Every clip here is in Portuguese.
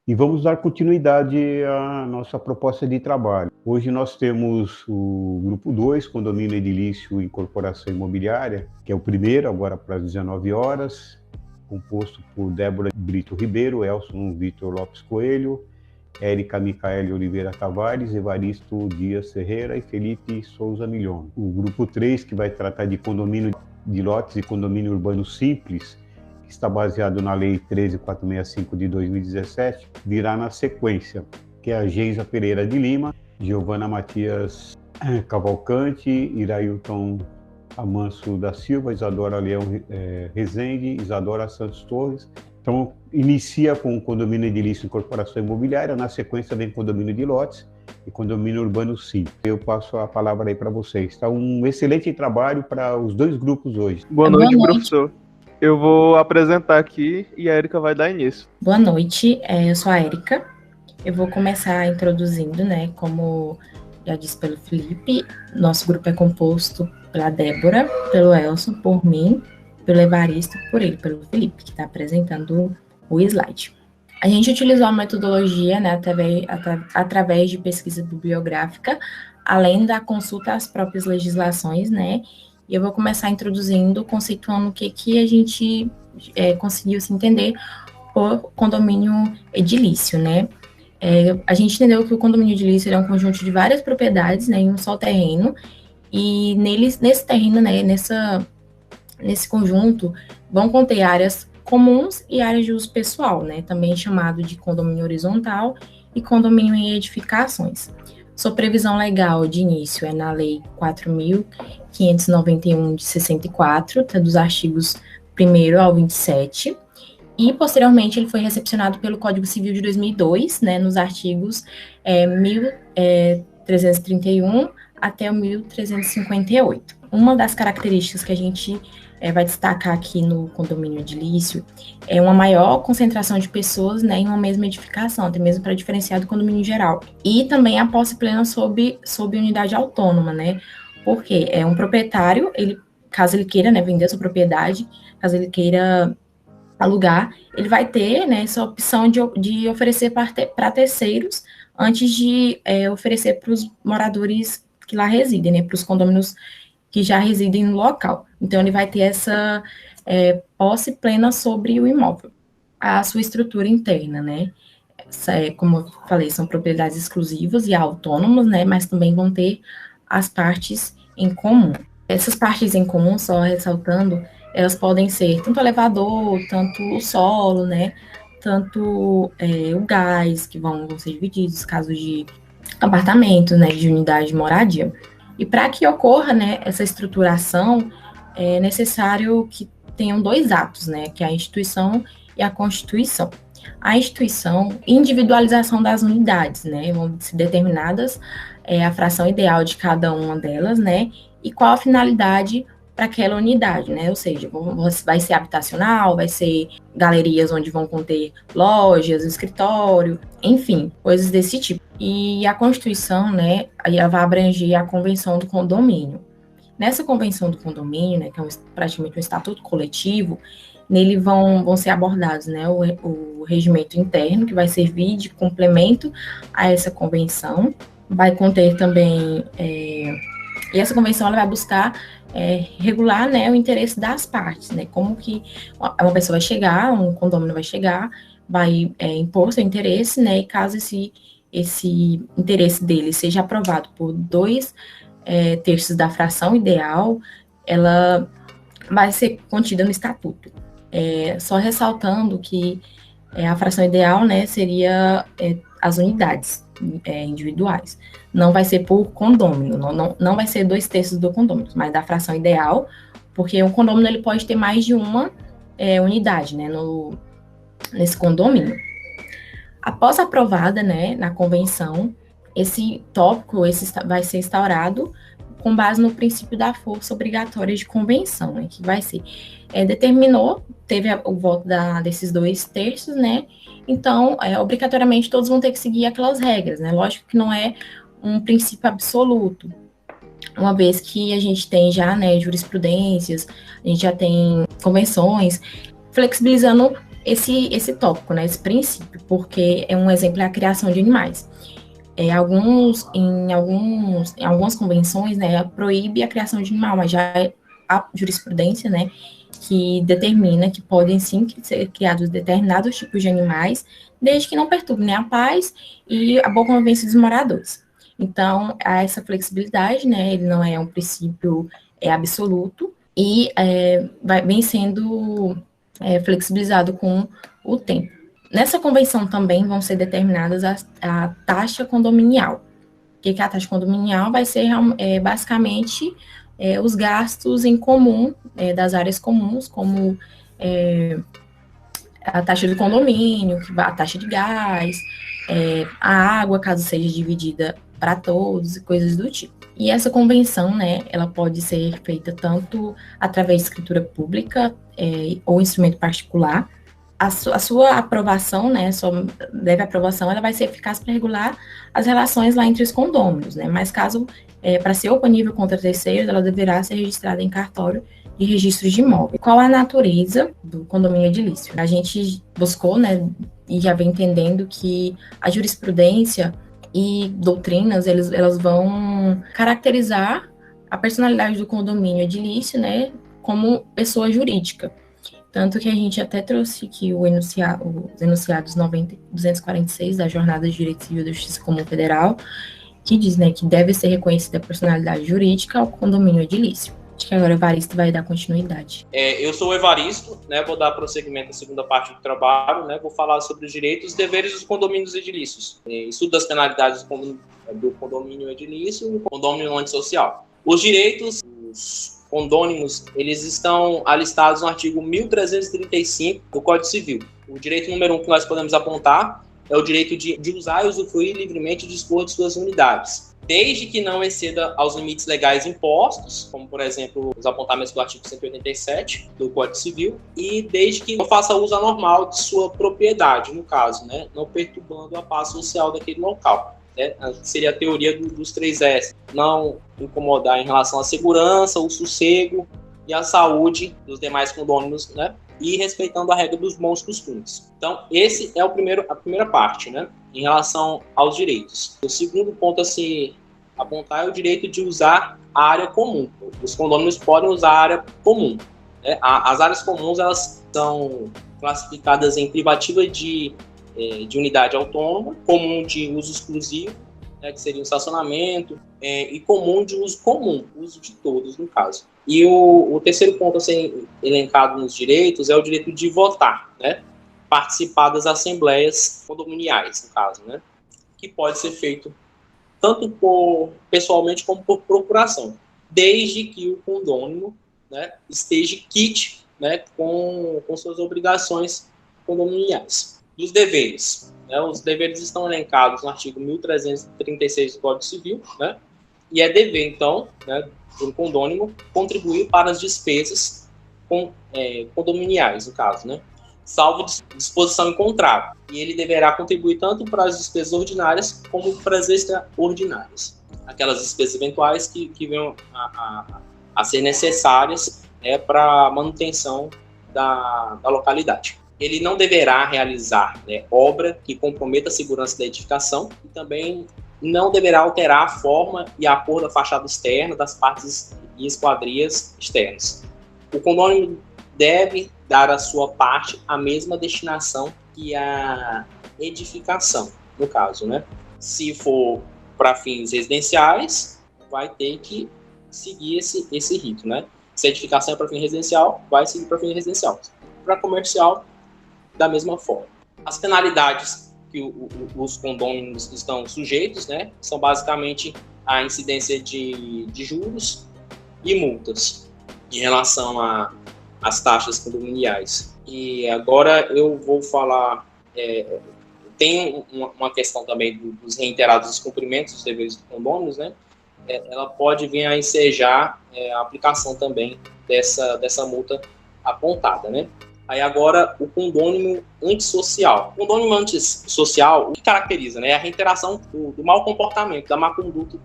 E vamos dar continuidade à nossa proposta de trabalho. Hoje nós temos o grupo 2, Condomínio Edilício e Incorporação Imobiliária, que é o primeiro, agora para as 19 horas, composto por Débora Brito Ribeiro, Elson Vitor Lopes Coelho, Érica Micaele Oliveira Tavares, Evaristo Dias Ferreira e Felipe Souza Milhon. O grupo 3, que vai tratar de condomínio de lotes e condomínio urbano simples, que está baseado na Lei 13.465 de 2017, virá na sequência, que é a Geisa Pereira de Lima, Giovana Matias Cavalcante, Irailton Amanso da Silva, Isadora Leão Rezende, Isadora Santos Torres. Então, inicia com o condomínio edilício e incorporação imobiliária, na sequência vem condomínio de lotes e condomínio urbano simples. Eu passo a palavra aí para vocês. Está um excelente trabalho para os dois grupos hoje. Boa noite, professor. Eu vou apresentar aqui e a Érica vai dar início. Boa noite, eu sou a Érica. Eu vou começar introduzindo, né, como já disse pelo Felipe, nosso grupo é composto pela Débora, pelo Elson, por mim, pelo Evaristo, por ele, pelo Felipe, que está apresentando o slide. A gente utilizou a metodologia, né, através de pesquisa bibliográfica, além da consulta às próprias legislações, né, e eu vou começar introduzindo, conceituando o que a gente conseguiu se entender por condomínio edilício, né. A gente entendeu que o condomínio edilício é um conjunto de várias propriedades, né, em um só terreno, e nesse terreno, né, nesse conjunto, vão conter áreas comuns e áreas de uso pessoal, né, também chamado de condomínio horizontal e condomínio em edificações. Sua previsão legal de início é na Lei 4.591 de 64, dos artigos 1º ao 27, e posteriormente ele foi recepcionado pelo Código Civil de 2002, né, nos artigos 1331 até o 1358. Uma das características que a gente vai destacar aqui no condomínio edilício é uma maior concentração de pessoas, né, em uma mesma edificação, até mesmo para diferenciar do condomínio geral. E também a posse plena sob unidade autônoma, né, porque um proprietário, caso ele queira, né, vender sua propriedade, caso ele queira alugar, ele vai ter, né, essa opção de oferecer para terceiros antes de oferecer para os moradores que lá residem, né, para os condôminos que já residem no local. Então, ele vai ter essa posse plena sobre o imóvel. A sua estrutura interna, né, como eu falei, são propriedades exclusivas e autônomas, né, mas também vão ter as partes em comum. Essas partes em comum, só ressaltando, elas podem ser tanto o elevador, tanto o solo, né, tanto o gás, que vão ser divididos, casos de apartamento, né, de unidade de moradia. E para que ocorra, né, essa estruturação, é necessário que tenham dois atos, né, que é a instituição e a constituição. A instituição, individualização das unidades, né, vão ser determinadas a fração ideal de cada uma delas, né, e qual a finalidade para aquela unidade, né, ou seja, vai ser habitacional, vai ser galerias onde vão conter lojas, escritório, enfim, coisas desse tipo. E a Constituição, né, ela vai abranger a Convenção do Condomínio. Nessa Convenção do Condomínio, né, que é praticamente um estatuto coletivo, nele vão ser abordados, né, o regimento interno, que vai servir de complemento a essa convenção, vai conter também, e essa convenção ela vai buscar regular, né, o interesse das partes, né, como que uma pessoa vai chegar, um condomínio vai chegar, vai impor seu interesse, né, e caso esse interesse dele seja aprovado por 2/3 da fração ideal, ela vai ser contida no estatuto. Só ressaltando que a fração ideal, né, seria as unidades individuais. Não vai ser por condômino, não vai ser 2/3 do condômino, mas da fração ideal, porque um condômino ele pode ter mais de uma unidade, né, nesse condomínio. Após aprovada, né, na convenção, esse tópico vai ser instaurado com base no princípio da força obrigatória de convenção, né, que vai ser, teve o voto desses 2/3, né, então, obrigatoriamente, todos vão ter que seguir aquelas regras, né, lógico que não é um princípio absoluto, uma vez que a gente tem já, né, jurisprudências, a gente já tem convenções, flexibilizando esse tópico, né, esse princípio, porque um exemplo é a criação de animais. Em algumas convenções, né, proíbe a criação de animal, mas já há jurisprudência, né, que determina que podem sim ser criados determinados tipos de animais, desde que não perturbem, né, a paz e a boa convivência dos moradores. Então, há essa flexibilidade, né, ele não é um princípio absoluto e vem sendo flexibilizado com o tempo. Nessa convenção também vão ser determinadas a taxa condominial. O que é a taxa condominial? Vai ser basicamente os gastos em comum das áreas comuns, como a taxa de condomínio, a taxa de gás, a água, caso seja dividida para todos, e coisas do tipo. E essa convenção, né, ela pode ser feita tanto através de escritura pública ou instrumento particular. A sua aprovação, né, sua breve aprovação, ela vai ser eficaz para regular as relações lá entre os condôminos, né, mas caso, para ser oponível contra terceiros, ela deverá ser registrada em cartório de registros de imóvel. Qual a natureza do condomínio edilício? A gente buscou, né, e já vem entendendo que a jurisprudência e doutrinas, elas vão caracterizar a personalidade do condomínio edilício, né, como pessoa jurídica. Tanto que a gente até trouxe aqui os enunciados 246 da Jornada de Direito Civil da Justiça Comum Federal, que diz, né, que deve ser reconhecida a personalidade jurídica ao condomínio edilício. Acho que agora o Evaristo vai dar continuidade. Eu sou o Evaristo, né, vou dar prosseguimento à segunda parte do trabalho, né, vou falar sobre os direitos e deveres dos condomínios edilícios. Estudo das penalidades do condomínio edilício e do condomínio antissocial. Os direitos dos condôminos, eles estão alistados no artigo 1335 do Código Civil. O direito número 1 que nós podemos apontar é o direito de usar e usufruir livremente e dispor de suas unidades, desde que não exceda aos limites legais impostos, como, por exemplo, os apontamentos do artigo 187 do Código Civil, e desde que não faça uso anormal de sua propriedade, no caso, né, não perturbando a paz social daquele local. Seria a teoria dos 3 S. Não incomodar em relação à segurança, o sossego e a saúde dos demais condôminos, né? E respeitando a regra dos bons costumes. Então, esse é a primeira parte, né? Em relação aos direitos. O segundo ponto a se apontar é o direito de usar a área comum. Os condôminos podem usar a área comum, né? As áreas comuns, elas são classificadas em privativa de unidade autônoma, comum de uso exclusivo, né, que seria o estacionamento, e comum de uso comum, uso de todos, no caso. E o terceiro ponto a ser elencado nos direitos é o direito de votar, né, participar das assembleias condominiais, no caso, né, que pode ser feito tanto pessoalmente como por procuração, desde que o condômino, né, esteja quite, né, com suas obrigações condominiais. Dos deveres, né? Os deveres estão elencados no artigo 1336 do Código Civil, né? E é dever, então, né, do condômino contribuir para as despesas condominiais, no caso, né? Salvo disposição em contrato. E ele deverá contribuir tanto para as despesas ordinárias como para as extraordinárias. Aquelas despesas eventuais que venham a ser necessárias, né, para a manutenção da localidade. Ele não deverá realizar, né, obra que comprometa a segurança da edificação e também não deverá alterar a forma e a cor da fachada externa, das partes e esquadrias externas. O condômino deve dar a sua parte à mesma destinação que a edificação, no caso, né? Se for para fins residenciais, vai ter que seguir esse rito, né? Se a edificação é para fim residencial, vai seguir para fim residencial. Para comercial, da mesma forma. As penalidades que os condôminos estão sujeitos, né, são basicamente a incidência de juros e multas em relação às taxas condominiais. E agora eu vou falar, tem uma questão também dos reiterados descumprimentos dos deveres dos condôminos, né, ela pode vir a ensejar a aplicação também dessa multa apontada, né. Aí agora o condômino antissocial. O condômino antissocial, o que caracteriza, né, é a reiteração do mau comportamento, da má conduta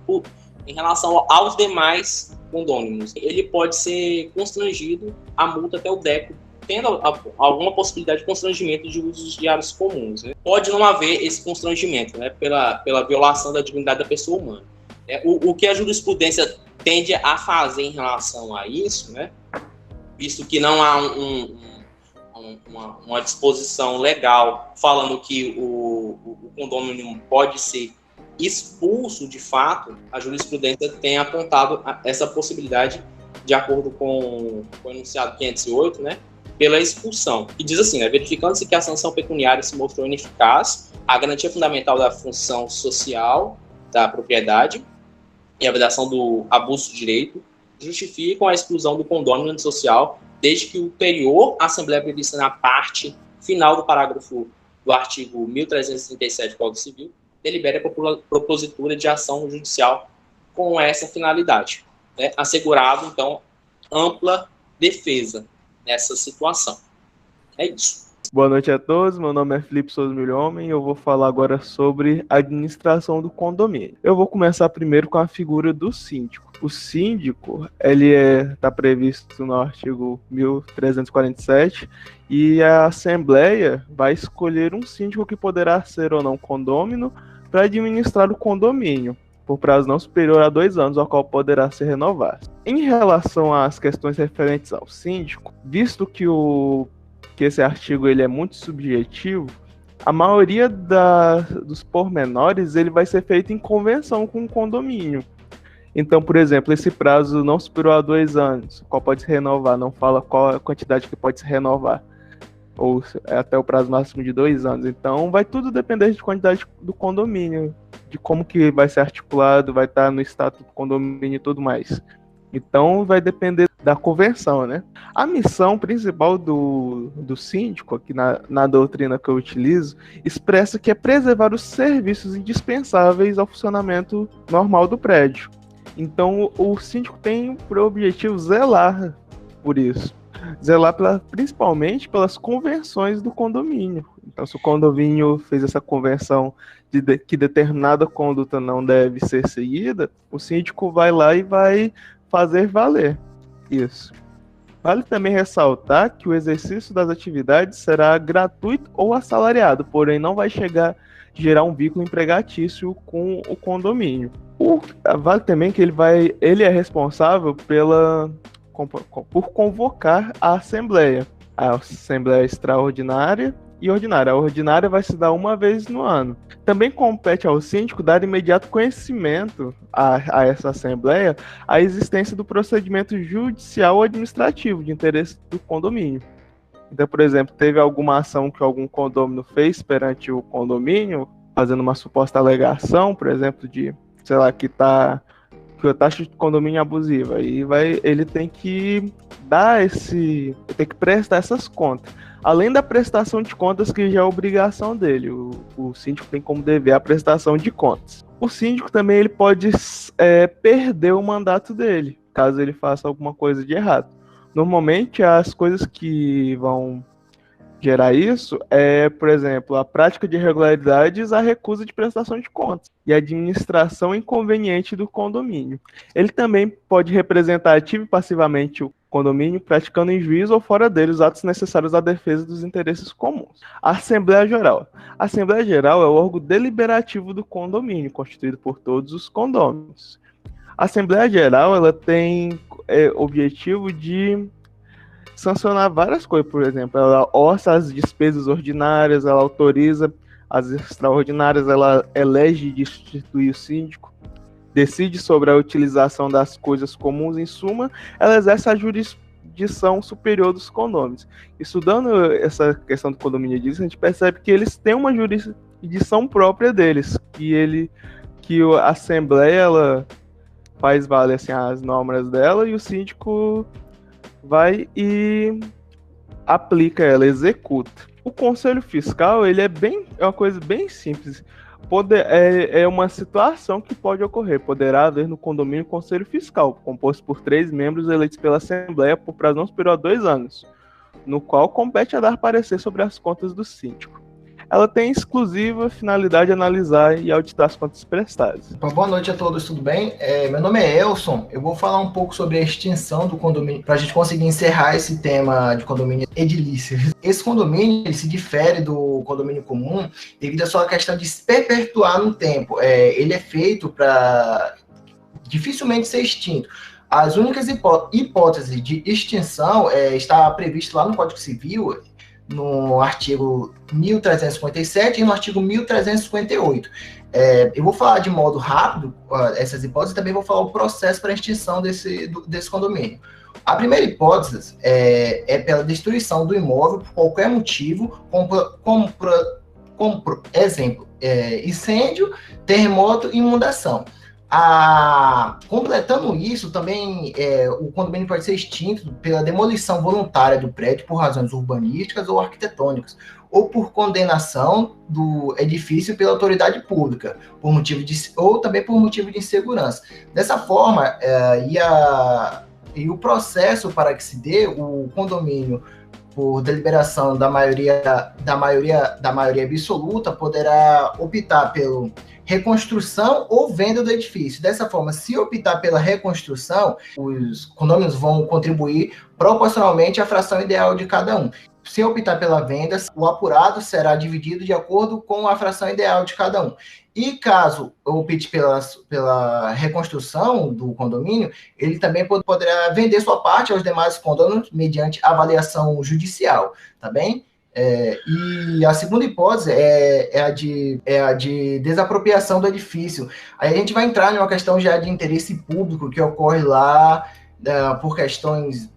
em relação aos demais condôminos. Ele pode ser constrangido a multa até o décimo tendo alguma possibilidade de constrangimento de usos de áreas comuns. Né? Pode não haver esse constrangimento, né, pela violação da dignidade da pessoa humana. O que a jurisprudência tende a fazer em relação a isso, né, visto que não há uma disposição legal falando que o condômino pode ser expulso de fato, a jurisprudência tem apontado essa possibilidade, de acordo com o enunciado 508, né, pela expulsão. E diz assim, né, verificando-se que a sanção pecuniária se mostrou ineficaz, a garantia fundamental da função social da propriedade e a vedação do abuso de direito justificam a exclusão do condômino antissocial, desde que o ulterior Assembleia prevista na parte final do parágrafo do artigo 1337 do Código Civil delibere a propositura de ação judicial com essa finalidade, né? Assegurado, então, ampla defesa nessa situação. É isso. Boa noite a todos, meu nome é Felipe Souza Milhomem e eu vou falar agora sobre a administração do condomínio. Eu vou começar primeiro com a figura do síndico. O síndico, ele está previsto no artigo 1347 e a Assembleia vai escolher um síndico que poderá ser ou não condômino para administrar o condomínio, por prazo não superior a 2 anos, ao qual poderá ser renovado. Em relação às questões referentes ao síndico, visto que esse artigo ele é muito subjetivo, a maioria dos pormenores ele vai ser feito em convenção com o condomínio. Então, por exemplo, esse prazo não superior a 2 anos, qual pode se renovar, não fala qual a quantidade que pode se renovar, ou até o prazo máximo de 2 anos. Então, vai tudo depender de quantidade do condomínio, de como que vai ser articulado, vai estar no estatuto do condomínio e tudo mais. Então, vai depender da convenção, né? A missão principal do síndico, aqui na doutrina que eu utilizo, expressa que é preservar os serviços indispensáveis ao funcionamento normal do prédio. Então, o síndico tem por objetivo zelar por isso. Zelar principalmente pelas convenções do condomínio. Então, se o condomínio fez essa convenção que determinada conduta não deve ser seguida, o síndico vai lá e vai fazer valer isso. Vale também ressaltar que o exercício das atividades será gratuito ou assalariado, porém não vai gerar um vínculo empregatício com o condomínio. Vale também que ele é responsável por convocar a assembleia extraordinária e ordinária. A ordinária vai se dar uma vez no ano. Também compete ao síndico dar imediato conhecimento a essa assembleia a existência do procedimento judicial ou administrativo de interesse do condomínio. Então, por exemplo, teve alguma ação que algum condômino fez perante o condomínio, fazendo uma suposta alegação, por exemplo, de, sei lá, que a taxa de condomínio é abusiva, e ele tem que prestar essas contas. Além da prestação de contas, que já é obrigação dele, o síndico tem como dever a prestação de contas. O síndico também ele pode perder o mandato dele, caso ele faça alguma coisa de errado. Normalmente, as coisas que vão gerar isso por exemplo, a prática de irregularidades, a recusa de prestação de contas e a administração inconveniente do condomínio. Ele também pode representar ativa e passivamente o condomínio, praticando em juízo ou fora dele os atos necessários à defesa dos interesses comuns. A Assembleia Geral. A Assembleia Geral é o órgão deliberativo do condomínio, constituído por todos os condôminos. A Assembleia Geral ela tem objetivo de sancionar várias coisas, por exemplo, ela orça as despesas ordinárias, ela autoriza as extraordinárias, ela elege e destitui o síndico, decide sobre a utilização das coisas comuns, em suma, ela exerce a jurisdição superior dos condôminos. Estudando essa questão do condomínio disso, a gente percebe que eles têm uma jurisdição própria deles, que a Assembleia ela faz valer assim, as normas dela e o síndico vai e aplica ela, executa. O Conselho Fiscal ele é uma coisa bem simples. É uma situação que pode ocorrer. Poderá haver no condomínio Conselho Fiscal, composto por 3 membros eleitos pela Assembleia por prazo não superior a 2 anos, no qual compete a dar parecer sobre as contas do síndico. ela tem exclusiva finalidade de analisar e auditar as contas prestadas. Boa noite a todos, tudo bem? Meu nome é Elson, eu vou falar um pouco sobre a extinção do condomínio, para a gente conseguir encerrar esse tema de condomínio edilício. Esse condomínio ele se difere do condomínio comum devido à sua questão de se perpetuar no tempo. Ele é feito para dificilmente ser extinto. As únicas hipóteses de extinção está previsto lá no Código Civil, no artigo 1357 e no artigo 1358. Eu vou falar de modo rápido essas hipóteses e também vou falar o processo para a extinção desse condomínio. A primeira hipótese é pela destruição do imóvel por qualquer motivo, como por exemplo, incêndio, terremoto e inundação. Completando isso, também o condomínio pode ser extinto pela demolição voluntária do prédio por razões urbanísticas ou arquitetônicas, ou por condenação do edifício pela autoridade pública, ou também por motivo de insegurança. Dessa forma, e o processo para que se dê o condomínio por deliberação da maioria absoluta, poderá optar pela reconstrução ou venda do edifício. Dessa forma, se optar pela reconstrução, os condôminos vão contribuir proporcionalmente à fração ideal de cada um. Se optar pela venda, o apurado será dividido de acordo com a fração ideal de cada um. E caso opte pela reconstrução do condomínio, ele também poderá vender sua parte aos demais condôminos mediante avaliação judicial, tá bem? E a segunda hipótese é a de desapropriação do edifício. Aí a gente vai entrar em uma questão já de interesse público que ocorre lá por questões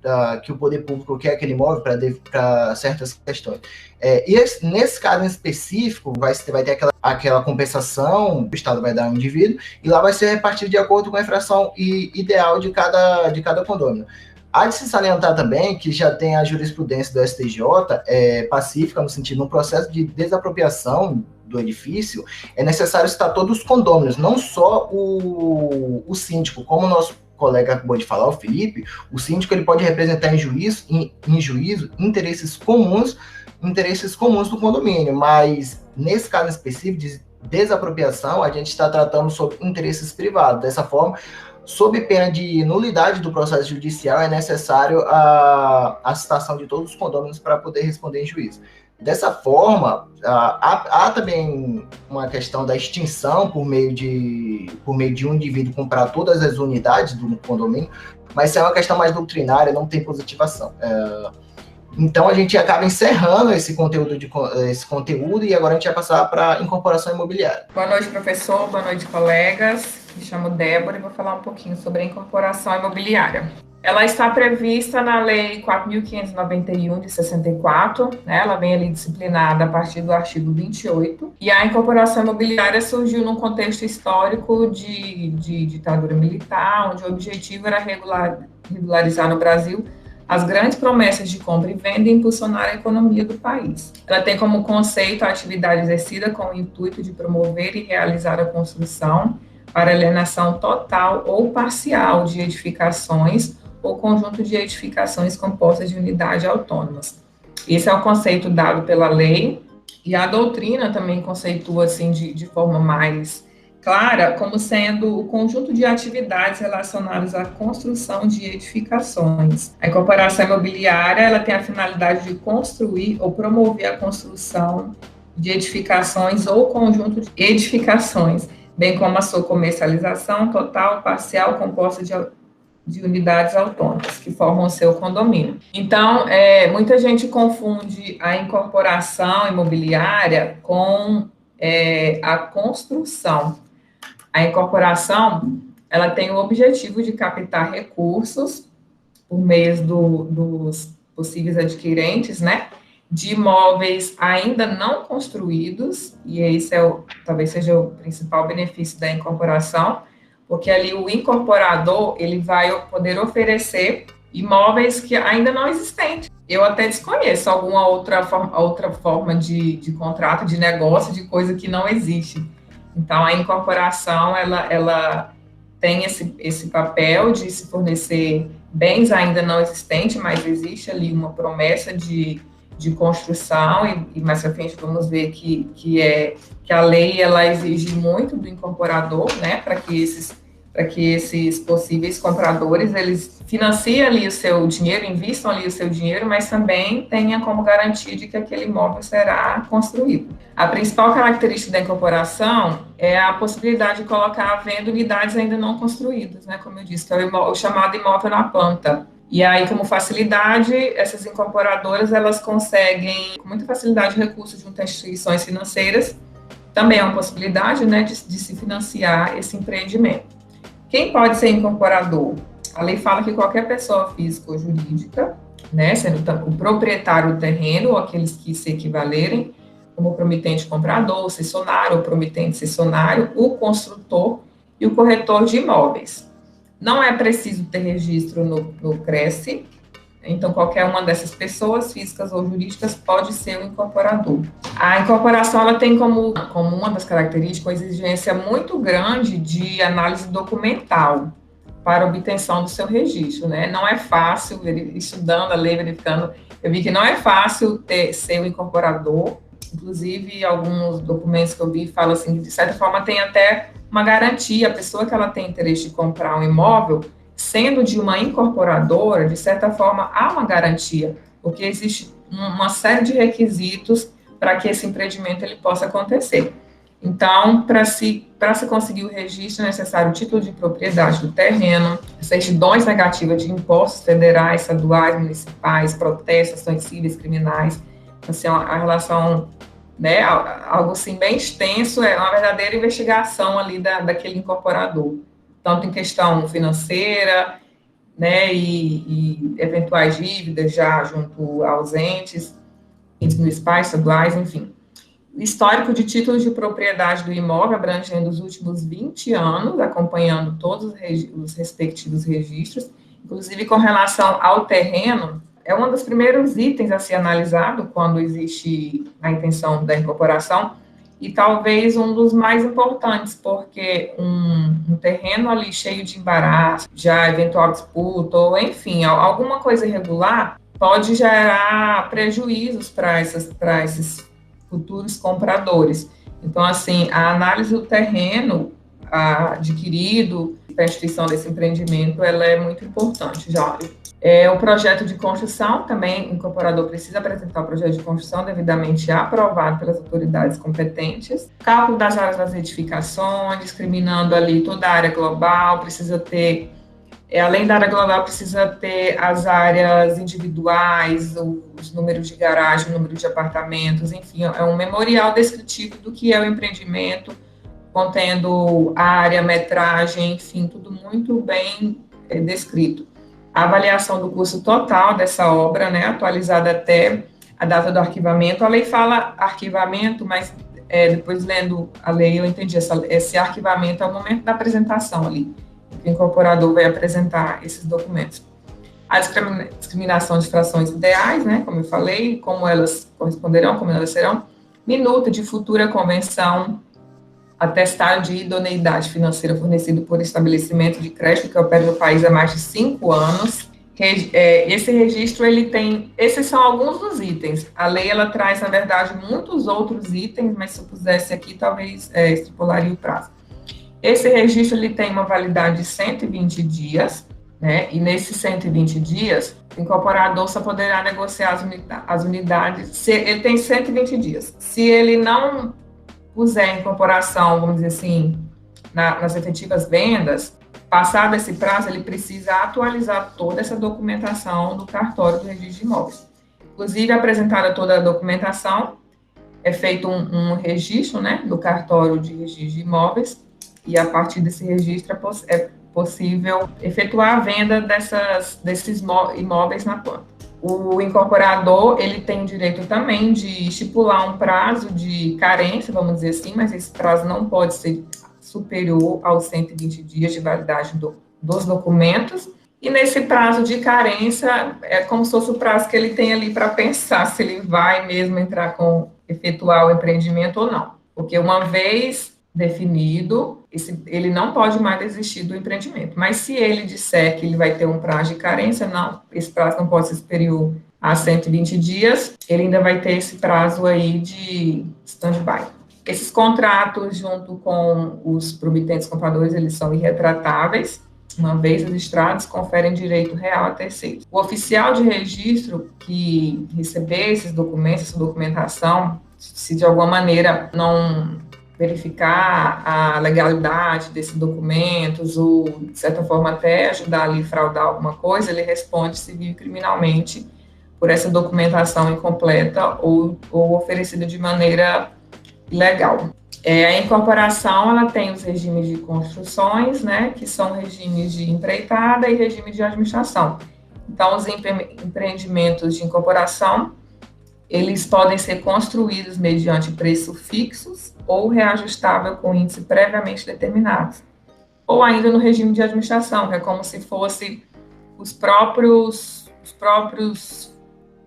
que o poder público quer aquele imóvel para certas questões. Nesse caso em específico, vai ter aquela compensação que o Estado vai dar ao indivíduo, e lá vai ser repartido de acordo com a infração ideal de cada condômino. Há de se salientar também que já tem a jurisprudência do STJ pacífica, no sentido de um processo de desapropriação do edifício, é necessário citar todos os condôminos, não só o síndico, como o nosso colega acabou de falar, o Felipe. O síndico ele pode representar em juízo interesses comuns do condomínio, mas nesse caso específico de desapropriação, a gente está tratando sobre interesses privados. Dessa forma, sob pena de nulidade do processo judicial, é necessário a citação de todos os condôminos para poder responder em juízo. Dessa forma, há também uma questão da extinção por meio de um indivíduo comprar todas as unidades do condomínio, mas isso é uma questão mais doutrinária, não tem positivação. Então, a gente acaba encerrando esse conteúdo e agora a gente vai passar para a incorporação imobiliária. Boa noite, professor. Boa noite, colegas. Me chamo Débora e vou falar um pouquinho sobre a incorporação imobiliária. Ela está prevista na Lei 4.591, de 64, né? Ela vem ali disciplinada a partir do artigo 28, e a incorporação imobiliária surgiu num contexto histórico de ditadura militar, onde o objetivo era regularizar no Brasil as grandes promessas de compra e venda e impulsionar a economia do país. Ela tem como conceito a atividade exercida com o intuito de promover e realizar a construção para alienação total ou parcial de edificações ou conjunto de edificações compostas de unidades autônomas. Esse é o conceito dado pela lei, e a doutrina também conceitua assim de forma mais clara como sendo o conjunto de atividades relacionadas à construção de edificações. A incorporação imobiliária, ela tem a finalidade de construir ou promover a construção de edificações ou conjunto de edificações, bem como a sua comercialização total, parcial, composta de unidades autônomas, que formam o seu condomínio. Então, muita gente confunde a incorporação imobiliária com a construção. A incorporação, ela tem o objetivo de captar recursos por meio dos possíveis adquirentes, né, de imóveis ainda não construídos, e esse talvez seja o principal benefício da incorporação, porque ali o incorporador, ele vai poder oferecer imóveis que ainda não existem. Eu até desconheço alguma outra forma de contrato, de negócio, de coisa que não existe. Então, a incorporação, ela tem esse papel de se fornecer bens ainda não existentes, mas existe ali uma promessa de de construção, e mais pra frente vamos ver que a lei ela exige muito do incorporador, né, para que esses possíveis compradores, eles financiem ali o seu dinheiro, investam ali o seu dinheiro, mas também tenham como garantia de que aquele imóvel será construído. A principal característica da incorporação é a possibilidade de colocar à venda unidades ainda não construídas, né, como eu disse, que é o chamado imóvel na planta. E aí, como facilidade, essas incorporadoras, elas conseguem, com muita facilidade, recursos junto a instituições financeiras. Também é uma possibilidade, né, de se financiar esse empreendimento. Quem pode ser incorporador? A lei fala que qualquer pessoa física ou jurídica, né, sendo o proprietário do terreno ou aqueles que se equivalerem, como o promitente comprador, o cessionário, o promitente cessionário, o construtor e o corretor de imóveis. Não é preciso ter registro no CRESSE, então qualquer uma dessas pessoas, físicas ou jurídicas, pode ser um incorporador. A incorporação ela tem como uma das características uma exigência muito grande de análise documental para obtenção do seu registro, né? Não é fácil, estudando a lei, verificando, eu vi que não é fácil ser um incorporador. Inclusive, alguns documentos que eu vi falam assim, de certa forma tem até uma garantia, a pessoa que ela tem interesse de comprar um imóvel, sendo de uma incorporadora, de certa forma, há uma garantia, porque existe uma série de requisitos para que esse empreendimento ele possa acontecer. Então, para se conseguir o registro, é necessário o título de propriedade do terreno, certidões negativas de impostos federais, estaduais, municipais, protestos, ações cíveis, criminais. Assim, a relação, né, algo assim bem extenso, é uma verdadeira investigação ali daquele incorporador, tanto em questão financeira, né, e eventuais dívidas já junto aos entes municipais, estaduais, enfim. Histórico de títulos de propriedade do imóvel abrangendo os últimos 20 anos, acompanhando todos os respectivos registros, inclusive com relação ao terreno, é um dos primeiros itens a ser analisado quando existe a intenção da incorporação, e talvez um dos mais importantes, porque um terreno ali cheio de embaraço, já eventual disputa, ou enfim, alguma coisa irregular, pode gerar prejuízos para esses futuros compradores. Então, assim, a análise do terreno adquirido para a instituição desse empreendimento, ela é muito importante, já. O projeto de construção, também o incorporador precisa apresentar o projeto de construção devidamente aprovado pelas autoridades competentes. Cálculo das áreas das edificações, discriminando ali toda a área global, precisa ter, além da área global, precisa ter as áreas individuais, os números de garagem, o número de apartamentos, enfim, é um memorial descritivo do que é o empreendimento, contendo área, metragem, enfim, tudo muito bem descrito. A avaliação do custo total dessa obra, né, atualizada até a data do arquivamento. A lei fala arquivamento, mas depois lendo a lei eu entendi, esse arquivamento é o momento da apresentação ali, que o incorporador vai apresentar esses documentos. A discriminação de frações ideais, né, como eu falei, como elas corresponderão, como elas serão. Minuta de futura convenção, atestado de idoneidade financeira fornecido por estabelecimento de crédito que opera no país há mais de 5 anos. Esse registro, ele tem... Esses são alguns dos itens. A lei, ela traz, na verdade, muitos outros itens, mas se eu pusesse aqui, talvez estipularia o prazo. Esse registro, ele tem uma validade de 120 dias, né? E nesses 120 dias, o incorporador só poderá negociar as unidades... Ele tem 120 dias. Se ele não puser incorporação, vamos dizer assim, nas efetivas vendas, passado esse prazo, ele precisa atualizar toda essa documentação do cartório do registro de imóveis. Inclusive, apresentada toda a documentação, é feito um registro, né, do cartório de registro de imóveis, e a partir desse registro é possível efetuar a venda desses imóveis na planta. O incorporador, ele tem o direito também de estipular um prazo de carência, vamos dizer assim, mas esse prazo não pode ser superior aos 120 dias de validade dos documentos. E nesse prazo de carência, é como se fosse o prazo que ele tem ali para pensar se ele vai mesmo efetuar o empreendimento ou não. Porque uma vez definido, ele não pode mais desistir do empreendimento. Mas se ele disser que ele vai ter um prazo de carência, não, esse prazo não pode ser superior a 120 dias, ele ainda vai ter esse prazo aí de stand-by. Esses contratos, junto com os promitentes compradores, eles são irretratáveis. Uma vez registrados, conferem direito real a terceiros. O oficial de registro que receber esses documentos, essa documentação, se de alguma maneira não verificar a legalidade desses documentos ou, de certa forma, até ajudar ali a fraudar alguma coisa, ele responde civil e criminalmente por essa documentação incompleta ou oferecida de maneira ilegal. A incorporação, ela tem os regimes de construções, né, que são regimes de empreitada e regime de administração. Então, os empreendimentos de incorporação, eles podem ser construídos mediante preços fixos ou reajustável com índice previamente determinados. Ou ainda no regime de administração, que é como se fosse os próprios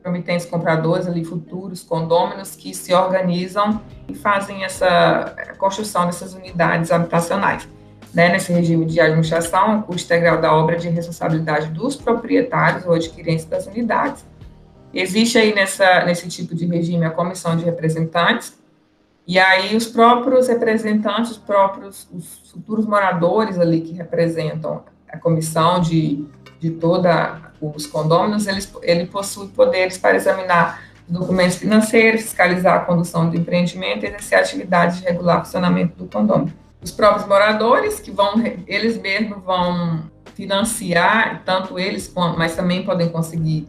promitentes compradores, ali, futuros condôminos, que se organizam e fazem essa construção dessas unidades habitacionais. Né? Nesse regime de administração, o custo integral da obra é de responsabilidade dos proprietários ou adquirentes das unidades. Existe aí nesse tipo de regime a comissão de representantes, e aí os próprios representantes, os futuros moradores ali que representam a comissão de toda os condôminos, ele possui poderes para examinar documentos financeiros, fiscalizar a condução do empreendimento e exercer atividades de regular funcionamento do condômino. Os próprios moradores, eles mesmos vão financiar, tanto eles, mas também podem conseguir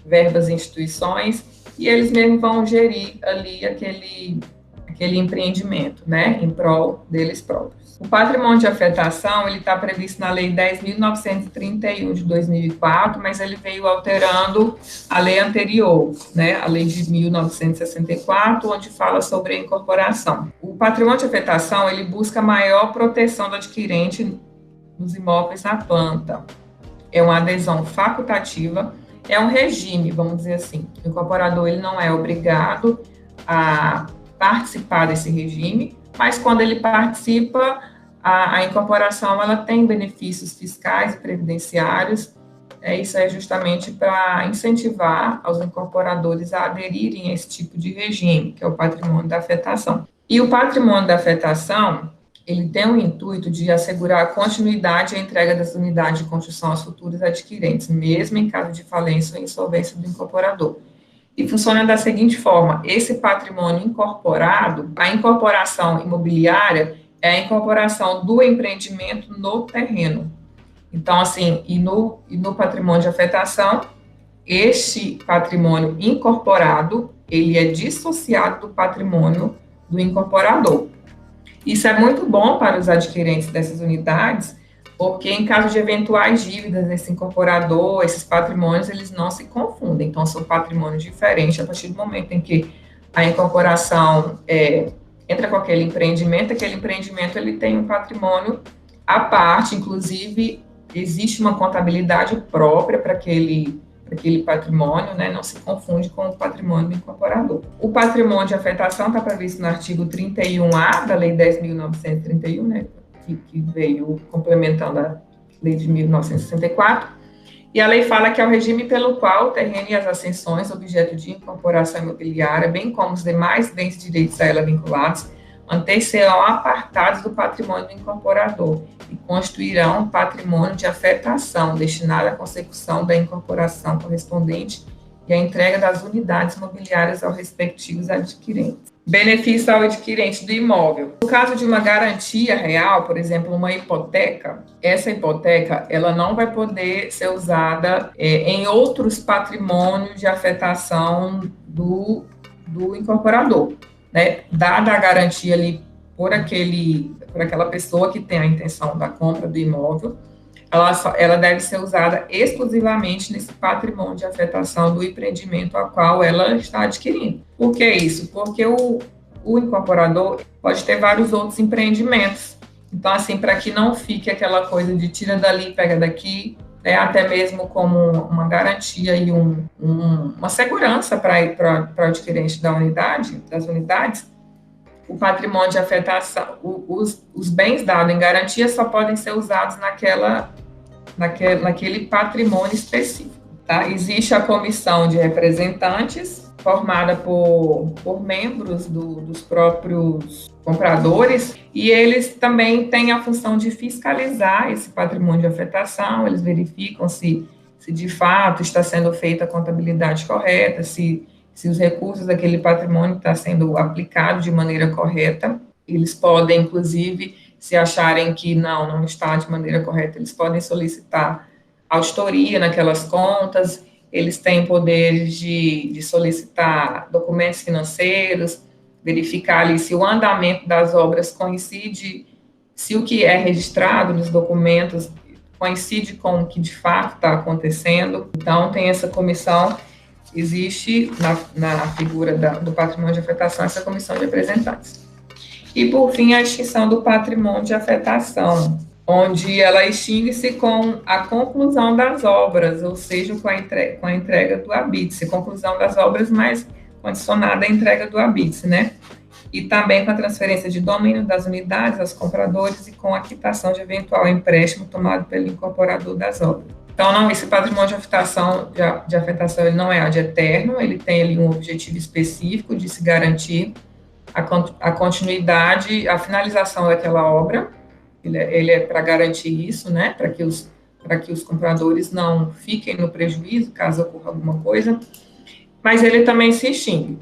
verbas em instituições, e eles mesmos vão gerir ali aquele empreendimento, né, em prol deles próprios. O patrimônio de afetação, ele está previsto na Lei 10.931 de 2004, mas ele veio alterando a lei anterior, né, a Lei de 1964, onde fala sobre a incorporação. O patrimônio de afetação, ele busca maior proteção do adquirente nos imóveis na planta. É uma adesão facultativa, é um regime, vamos dizer assim. O incorporador, ele não é obrigado a participar desse regime, mas quando ele participa, a incorporação, ela tem benefícios fiscais e previdenciários. Isso é justamente para incentivar os incorporadores a aderirem a esse tipo de regime, que é o patrimônio da afetação. E o patrimônio da afetação, ele tem o intuito de assegurar a continuidade e a entrega das unidades de construção aos futuros adquirentes, mesmo em caso de falência ou insolvência do incorporador. E funciona da seguinte forma: esse patrimônio incorporado, a incorporação imobiliária é a incorporação do empreendimento no terreno. Então, assim, e no patrimônio de afetação, este patrimônio incorporado, ele é dissociado do patrimônio do incorporador. Isso é muito bom para os adquirentes dessas unidades, porque em caso de eventuais dívidas desse incorporador, esses patrimônios, eles não se confundem. Então, são patrimônios diferentes a partir do momento em que a incorporação entra com aquele empreendimento ele tem um patrimônio à parte, inclusive existe uma contabilidade própria para aquele patrimônio, né, não se confunde com o patrimônio do incorporador. O patrimônio de afetação está previsto no artigo 31A da Lei 10.931, né, que veio complementando a Lei de 1964, e a lei fala que é o regime pelo qual o terreno e as ascensões, objeto de incorporação imobiliária, bem como os demais bens e direitos a ela vinculados, manter-se-ão apartados do patrimônio do incorporador e constituirão um patrimônio de afetação destinado à consecução da incorporação correspondente e à entrega das unidades imobiliárias aos respectivos adquirentes. Benefício ao adquirente do imóvel. No caso de uma garantia real, por exemplo, uma hipoteca, essa hipoteca ela não vai poder ser usada em outros patrimônios de afetação do incorporador, né? Dada a garantia ali por aquela pessoa que tem a intenção da compra do imóvel, ela deve ser usada exclusivamente nesse patrimônio de afetação do empreendimento a qual ela está adquirindo. Por que isso? Porque o incorporador pode ter vários outros empreendimentos. Então, assim, para que não fique aquela coisa de tira dali, pega daqui, né, até mesmo como uma garantia e uma segurança para o adquirente das unidades, o patrimônio de afetação, os bens dados em garantia só podem ser usados naquele patrimônio específico, tá? Tá? Existe a comissão de representantes, formada por membros dos próprios compradores, e eles também têm a função de fiscalizar esse patrimônio de afetação, eles verificam se de fato está sendo feita a contabilidade correta, se os recursos daquele patrimônio estão sendo aplicados de maneira correta. Eles podem, inclusive, se acharem que não está de maneira correta, eles podem solicitar auditoria naquelas contas, eles têm poder de solicitar documentos financeiros, verificar ali se o andamento das obras coincide, se o que é registrado nos documentos coincide com o que de fato está acontecendo. Então, tem essa comissão, existe na figura do patrimônio de afetação essa comissão de representantes. E, por fim, a extinção do patrimônio de afetação, onde ela extingue-se com a conclusão das obras, ou seja, com a entrega do habite-se, conclusão das obras mais condicionada à entrega do habite-se, né? E também com a transferência de domínio das unidades aos compradores e com a quitação de eventual empréstimo tomado pelo incorporador das obras. Então, não, esse patrimônio de afetação ele não é ad eterno, ele tem ali um objetivo específico de se garantir a continuidade, a finalização daquela obra. Ele é para garantir isso, né, para que os compradores não fiquem no prejuízo caso ocorra alguma coisa, mas ele também se extingue.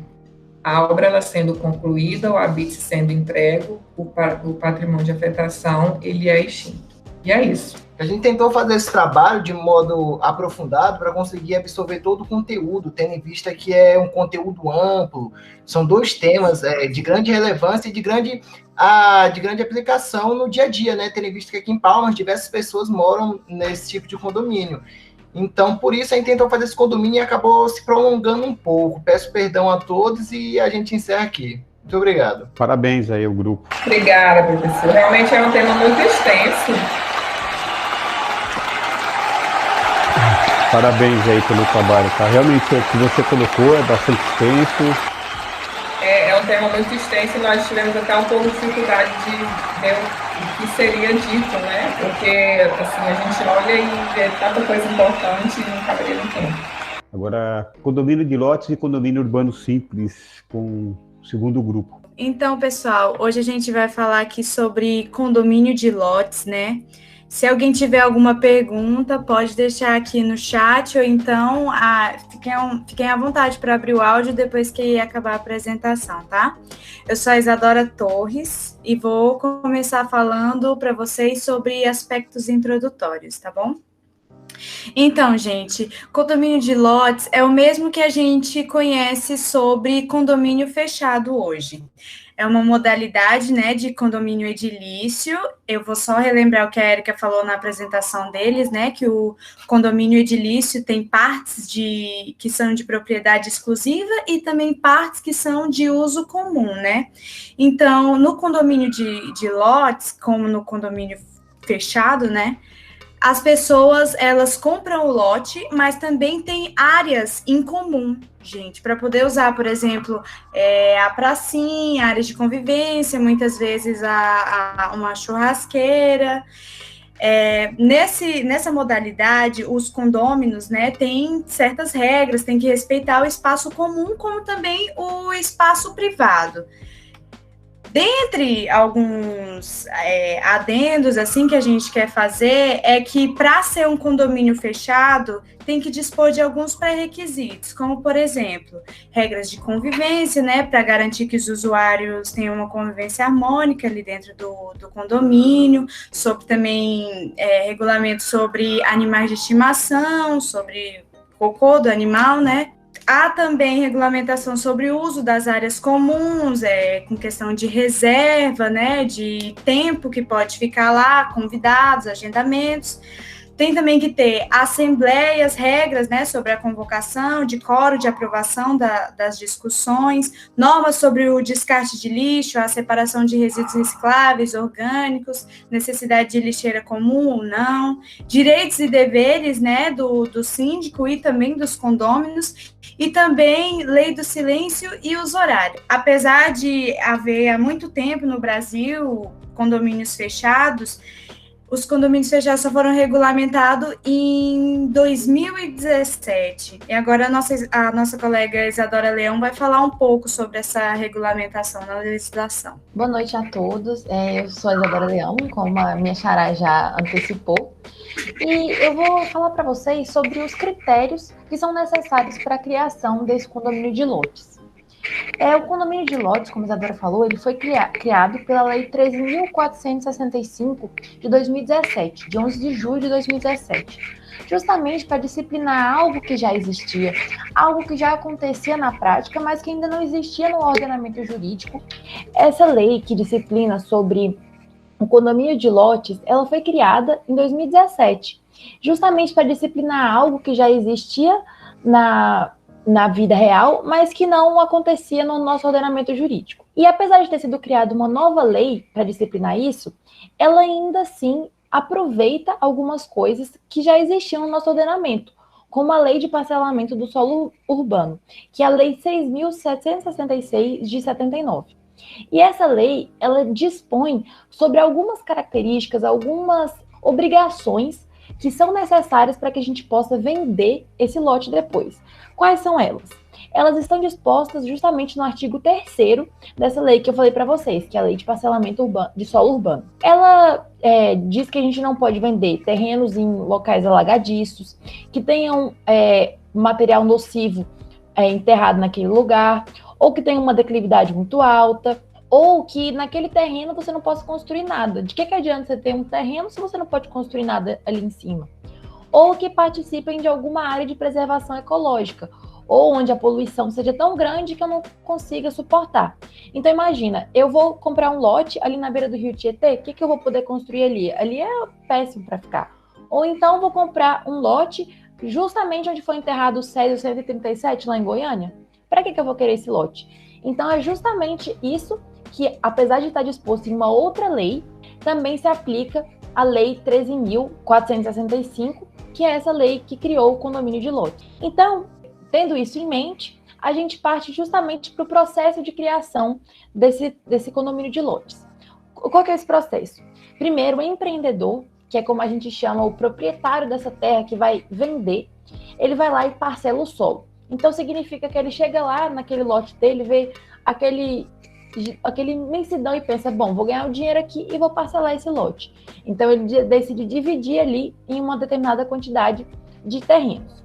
A obra ela sendo concluída, o habite sendo entregue, o patrimônio de afetação, ele é extinto. E é isso. A gente tentou fazer esse trabalho de modo aprofundado para conseguir absorver todo o conteúdo, tendo em vista que é um conteúdo amplo, são dois temas de grande relevância e de grande aplicação no dia a dia, né? Tendo em vista que aqui em Palmas diversas pessoas moram nesse tipo de condomínio. Então, por isso, a gente tentou fazer esse condomínio e acabou se prolongando um pouco. Peço perdão a todos e a gente encerra aqui. Muito obrigado. Parabéns aí ao grupo. Obrigada, professor. Realmente é um tema muito extenso. Parabéns aí pelo trabalho, tá? Realmente o que você colocou é bastante extenso. É um tema muito extenso e nós tivemos até um pouco de dificuldade de ver o que seria dito, né? Porque, assim, a gente olha e vê tanta coisa importante e não caberia no tempo. Agora, condomínio de lotes e condomínio urbano simples, com o segundo grupo. Então, pessoal, hoje a gente vai falar aqui sobre condomínio de lotes, né? Se alguém tiver alguma pergunta, pode deixar aqui no chat, ou então fiquem à vontade para abrir o áudio depois que acabar a apresentação, tá? Eu sou a Isadora Torres e vou começar falando para vocês sobre aspectos introdutórios, tá bom? Então, gente, condomínio de lotes é o mesmo que a gente conhece sobre condomínio fechado hoje. É uma modalidade, né, de condomínio edilício. Eu vou só relembrar o que a Érica falou na apresentação deles, né, que o condomínio edilício tem partes que são de propriedade exclusiva e também partes que são de uso comum, né? Então, no condomínio de lotes, como no condomínio fechado, né, as pessoas, elas compram o lote, mas também tem áreas em comum, gente, para poder usar, por exemplo, a pracinha, áreas de convivência, muitas vezes uma churrasqueira. Nessa modalidade, os condôminos, né, têm certas regras, tem que respeitar o espaço comum, como também o espaço privado. Dentre alguns adendos assim que a gente quer fazer é que para ser um condomínio fechado tem que dispor de alguns pré-requisitos, como por exemplo, regras de convivência, né, para garantir que os usuários tenham uma convivência harmônica ali dentro do condomínio, sobre também regulamento sobre animais de estimação, sobre cocô do animal, né? Há também regulamentação sobre o uso das áreas comuns, com questão de reserva, né, de tempo que pode ficar lá, convidados, agendamentos. Tem também que ter assembleias, regras, né, sobre a convocação, de quórum de aprovação das discussões, normas sobre o descarte de lixo, a separação de resíduos recicláveis, orgânicos, necessidade de lixeira comum ou não, direitos e deveres, né, do síndico e também dos condôminos, e também lei do silêncio e os horários. Apesar de haver há muito tempo no Brasil condomínios fechados, Os condomínios fechados só foram regulamentados em 2017. E agora a nossa colega Isadora Leão vai falar um pouco sobre essa regulamentação na legislação. Boa noite a todos. Eu sou a Isadora Leão, como a minha xará já antecipou. E eu vou falar para vocês sobre os critérios que são necessários para a criação desse condomínio de lotes. O condomínio de lotes, como a Isadora falou, ele foi criado pela Lei 13.465 de 2017, de 11 de julho de 2017, justamente para disciplinar algo que já existia, algo que já acontecia na prática, mas que ainda não existia no ordenamento jurídico. Essa lei que disciplina sobre o condomínio de lotes, ela foi criada em 2017, justamente para disciplinar algo que já existia na vida real, mas que não acontecia no nosso ordenamento jurídico. E apesar de ter sido criada uma nova lei para disciplinar isso, ela ainda assim aproveita algumas coisas que já existiam no nosso ordenamento, como a Lei de Parcelamento do Solo Urbano, que é a Lei 6.766 de 79. E essa lei, ela dispõe sobre algumas características, algumas obrigações que são necessárias para que a gente possa vender esse lote depois. Quais são elas? Elas estão dispostas justamente no artigo 3º dessa lei que eu falei para vocês, que é a Lei de Parcelamento de Solo Urbano. Ela diz que a gente não pode vender terrenos em locais alagadiços, que tenham material nocivo enterrado naquele lugar, ou que tenha uma declividade muito alta, ou que naquele terreno você não possa construir nada. De que adianta você ter um terreno se você não pode construir nada ali em cima? Ou que participem de alguma área de preservação ecológica, ou onde a poluição seja tão grande que eu não consiga suportar. Então imagina, eu vou comprar um lote ali na beira do rio Tietê, o que eu vou poder construir ali? Ali é péssimo para ficar. Ou então vou comprar um lote justamente onde foi enterrado o Césio 137, lá em Goiânia. Para que eu vou querer esse lote? Então é justamente isso que, apesar de estar disposto em uma outra lei, também se aplica a Lei 13.465, que é essa lei que criou o condomínio de lotes. Então, tendo isso em mente, a gente parte justamente para o processo de criação desse condomínio de lotes. Qual que é esse processo? Primeiro, o empreendedor, que é como a gente chama o proprietário dessa terra que vai vender, ele vai lá e parcela o solo. Então, significa que ele chega lá naquele lote dele, vê aquele imensidão e pensa, bom, vou ganhar o dinheiro aqui e vou parcelar esse lote. Então, ele decide dividir ali em uma determinada quantidade de terrenos.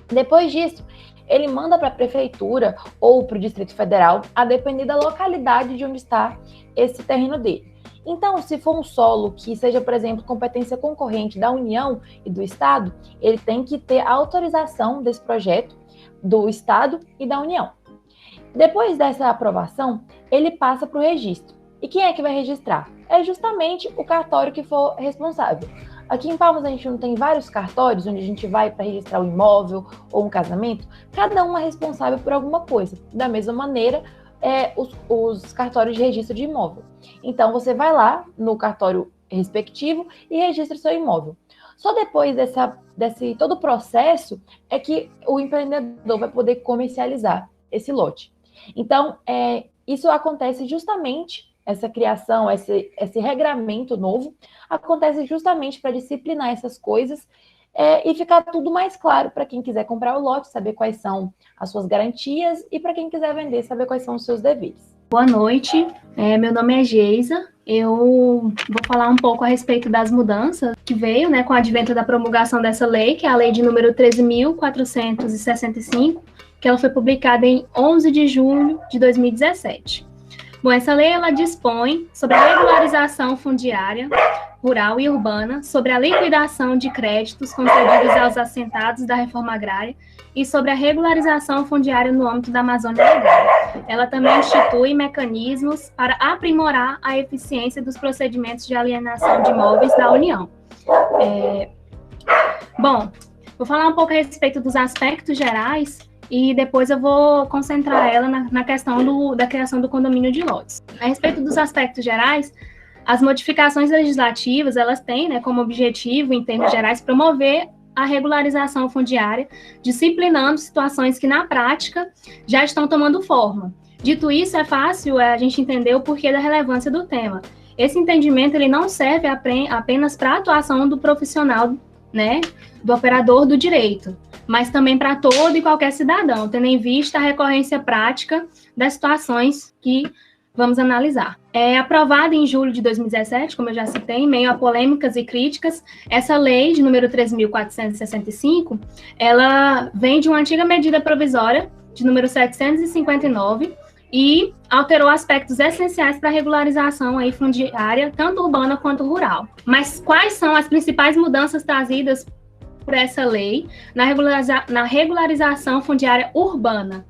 Depois disso, ele manda para a prefeitura ou para o Distrito Federal, a depender da localidade de onde está esse terreno dele. Então, se for um solo que seja, por exemplo, competência concorrente da União e do Estado, ele tem que ter a autorização desse projeto do Estado e da União. Depois dessa aprovação, ele passa para o registro. E quem é que vai registrar? É justamente o cartório que for responsável. Aqui em Palmas a gente não tem vários cartórios onde a gente vai para registrar um imóvel ou um casamento? Cada um é responsável por alguma coisa. Da mesma maneira, os cartórios de registro de imóvel. Então, você vai lá no cartório respectivo e registra o seu imóvel. Só depois desse todo o processo é que o empreendedor vai poder comercializar esse lote. Então, isso acontece justamente, essa criação, esse regramento novo, acontece justamente para disciplinar essas coisas e ficar tudo mais claro para quem quiser comprar o lote, saber quais são as suas garantias e para quem quiser vender, saber quais são os seus deveres. Boa noite, meu nome é Geisa. Eu vou falar um pouco a respeito das mudanças que veio, com o advento da promulgação dessa lei, que é a lei de número 13.465, que ela foi publicada em 11 de julho de 2017. Bom, essa lei ela dispõe sobre a regularização fundiária, rural e urbana, sobre a liquidação de créditos concedidos aos assentados da reforma agrária e sobre a regularização fundiária no âmbito da Amazônia Legal. Ela também institui mecanismos para aprimorar a eficiência dos procedimentos de alienação de imóveis da União. Bom, vou falar um pouco a respeito dos aspectos gerais e depois eu vou concentrar ela na questão da criação do condomínio de lotes. A respeito dos aspectos gerais, as modificações legislativas, elas têm, como objetivo, em termos gerais, promover a regularização fundiária, disciplinando situações que, na prática, já estão tomando forma. Dito isso, é fácil a gente entender o porquê da relevância do tema. esse entendimento ele não serve apenas para a atuação do profissional, né, do operador do direito, mas também para todo e qualquer cidadão, tendo em vista a recorrência prática das situações que vamos analisar. Aprovada em julho de 2017, como eu já citei, em meio a polêmicas e críticas, essa lei de número 3.465, ela vem de uma antiga medida provisória, de número 759, e alterou aspectos essenciais para a regularização aí fundiária, tanto urbana quanto rural. Mas quais são as principais mudanças trazidas por essa lei na regularização fundiária urbana?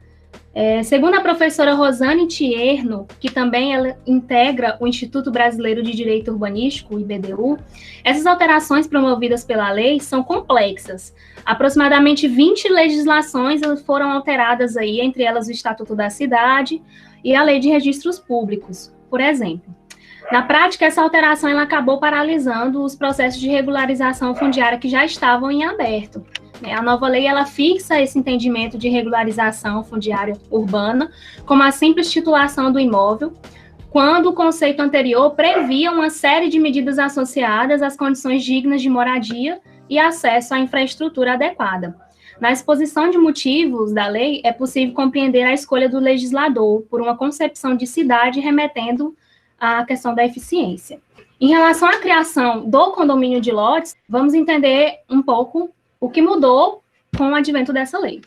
Segundo a professora Rosane Tierno, que também ela integra o Instituto Brasileiro de Direito Urbanístico, o IBDU, essas alterações promovidas pela lei são complexas. Aproximadamente 20 legislações foram alteradas aí, entre elas o Estatuto da Cidade e a Lei de Registros Públicos, por exemplo. Na prática, essa alteração ela acabou paralisando os processos de regularização fundiária que já estavam em aberto. A nova lei ela fixa esse entendimento de regularização fundiária urbana como a simples titulação do imóvel, quando o conceito anterior previa uma série de medidas associadas às condições dignas de moradia e acesso à infraestrutura adequada. Na exposição de motivos da lei, é possível compreender a escolha do legislador por uma concepção de cidade remetendo à questão da eficiência. Em relação à criação do condomínio de lotes, vamos entender um pouco o que mudou com o advento dessa lei.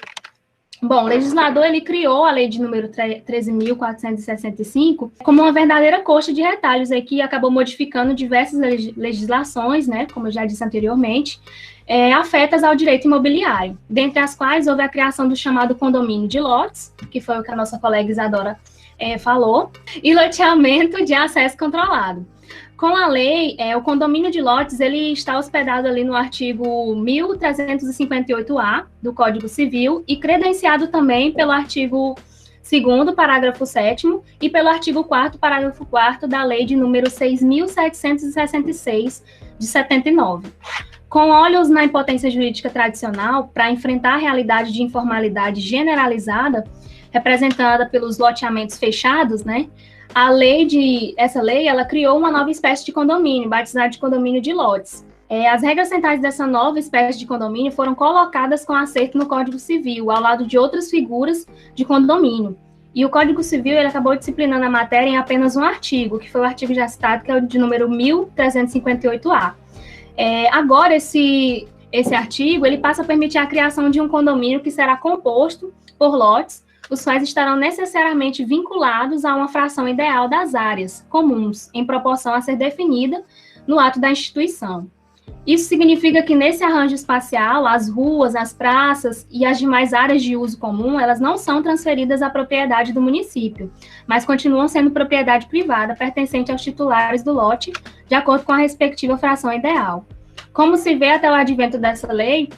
Bom, o legislador ele criou a lei de número 13.465 como uma verdadeira coxa de retalhos aí, que acabou modificando diversas legislações, né, como eu já disse anteriormente, afetas ao direito imobiliário, dentre as quais houve a criação do chamado condomínio de lotes, que foi o que a nossa colega Isadora falou, e loteamento de acesso controlado. Com a lei, o condomínio de lotes ele está hospedado ali no artigo 1358-A do Código Civil e credenciado também pelo artigo 2º, parágrafo 7º, e pelo artigo 4º, parágrafo 4º da Lei de número 6.766, de 79. Com olhos na impotência jurídica tradicional, para enfrentar a realidade de informalidade generalizada, representada pelos loteamentos fechados, né? Essa lei, ela criou uma nova espécie de condomínio, batizado de condomínio de lotes. As regras centrais dessa nova espécie de condomínio foram colocadas com acerto no Código Civil, ao lado de outras figuras de condomínio. E o Código Civil, ele acabou disciplinando a matéria em apenas um artigo, que foi o artigo já citado, que é o de número 1358-A. Agora, esse artigo, ele passa a permitir a criação de um condomínio que será composto por lotes, os quais estarão necessariamente vinculados a uma fração ideal das áreas comuns, em proporção a ser definida no ato da instituição. Isso significa que nesse arranjo espacial, as ruas, as praças e as demais áreas de uso comum, elas não são transferidas à propriedade do município, mas continuam sendo propriedade privada, pertencente aos titulares do lote, de acordo com a respectiva fração ideal. Como se vê até o advento dessa lei,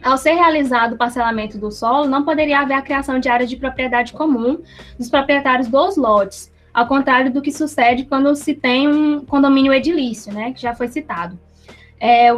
ao ser realizado o parcelamento do solo, não poderia haver a criação de áreas de propriedade comum dos proprietários dos lotes, ao contrário do que sucede quando se tem um condomínio edilício, né, que já foi citado.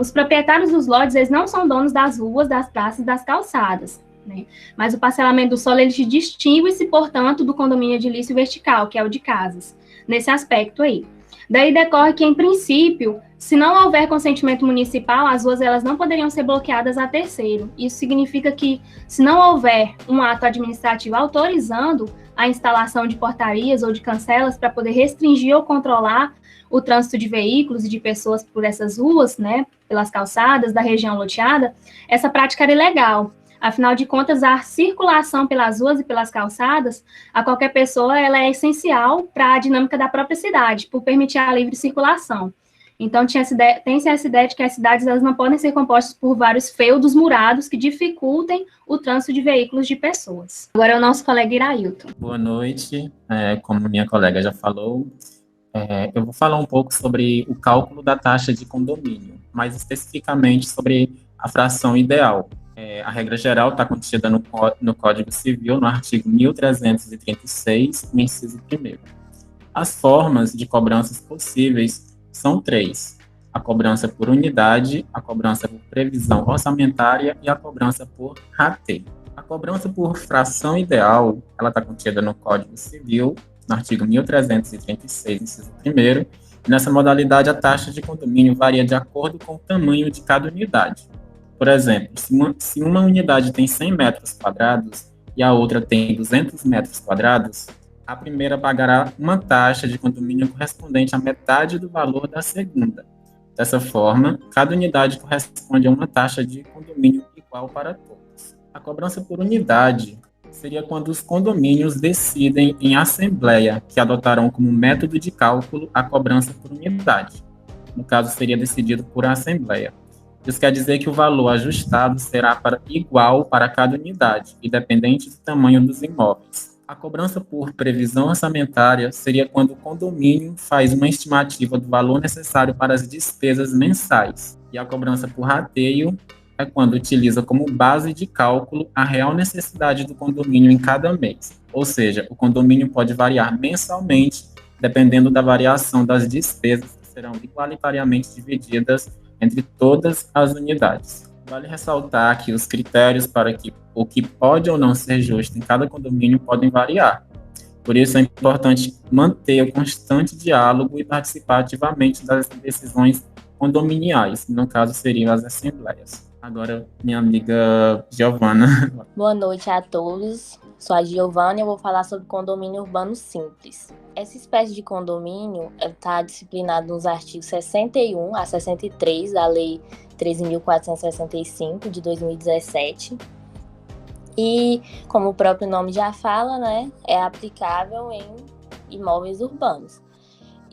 Os proprietários dos lotes, eles não são donos das ruas, das praças e das calçadas, né, mas o parcelamento do solo, ele distingue-se, portanto, do condomínio edilício vertical, que é o de casas, nesse aspecto aí. Daí decorre que, em princípio, se não houver consentimento municipal, as ruas elas não poderiam ser bloqueadas a terceiro. Isso significa que, se não houver um ato administrativo autorizando a instalação de portarias ou de cancelas para poder restringir ou controlar o trânsito de veículos e de pessoas por essas ruas, né, pelas calçadas da região loteada, essa prática era ilegal. Afinal de contas, a circulação pelas ruas e pelas calçadas, a qualquer pessoa, ela é essencial para a dinâmica da própria cidade, por permitir a livre circulação. Então, tem-se essa ideia de que as cidades elas não podem ser compostas por vários feudos murados que dificultem o trânsito de veículos de pessoas. Agora é o nosso colega Irailton. Boa noite. Como minha colega já falou, eu vou falar um pouco sobre o cálculo da taxa de condomínio, mais especificamente sobre a fração ideal. A regra geral está contida no Código Civil, no artigo 1336, no inciso 1º. As formas de cobranças possíveis são 3. A cobrança por unidade, a cobrança por previsão orçamentária e a cobrança por rateio. A cobrança por fração ideal, ela está contida no Código Civil, no artigo 1336, inciso 1º, Nessa modalidade, a taxa de condomínio varia de acordo com o tamanho de cada unidade. Por exemplo, se uma unidade tem 100 metros quadrados e a outra tem 200 metros quadrados, a primeira pagará uma taxa de condomínio correspondente à metade do valor da segunda. Dessa forma, cada unidade corresponde a uma taxa de condomínio igual para todos. A cobrança por unidade seria quando os condomínios decidem em assembleia, que adotarão como método de cálculo a cobrança por unidade. No caso, seria decidido por assembleia. Isso quer dizer que o valor ajustado será igual para cada unidade, independente do tamanho dos imóveis. A cobrança por previsão orçamentária seria quando o condomínio faz uma estimativa do valor necessário para as despesas mensais. E a cobrança por rateio é quando utiliza como base de cálculo a real necessidade do condomínio em cada mês. Ou seja, o condomínio pode variar mensalmente, dependendo da variação das despesas que serão igualitariamente divididas entre todas as unidades. Vale ressaltar que os critérios para o que pode ou não ser justo em cada condomínio podem variar. Por isso é importante manter o constante diálogo e participar ativamente das decisões condominiais, que no caso seriam as assembleias. Agora, minha amiga Giovana. Boa noite a todos. Sou a Giovana e eu vou falar sobre condomínio urbano simples. Essa espécie de condomínio está disciplinada nos artigos 61 a 63 da Lei 13.465, de 2017. E, como o próprio nome já fala, né, é aplicável em imóveis urbanos.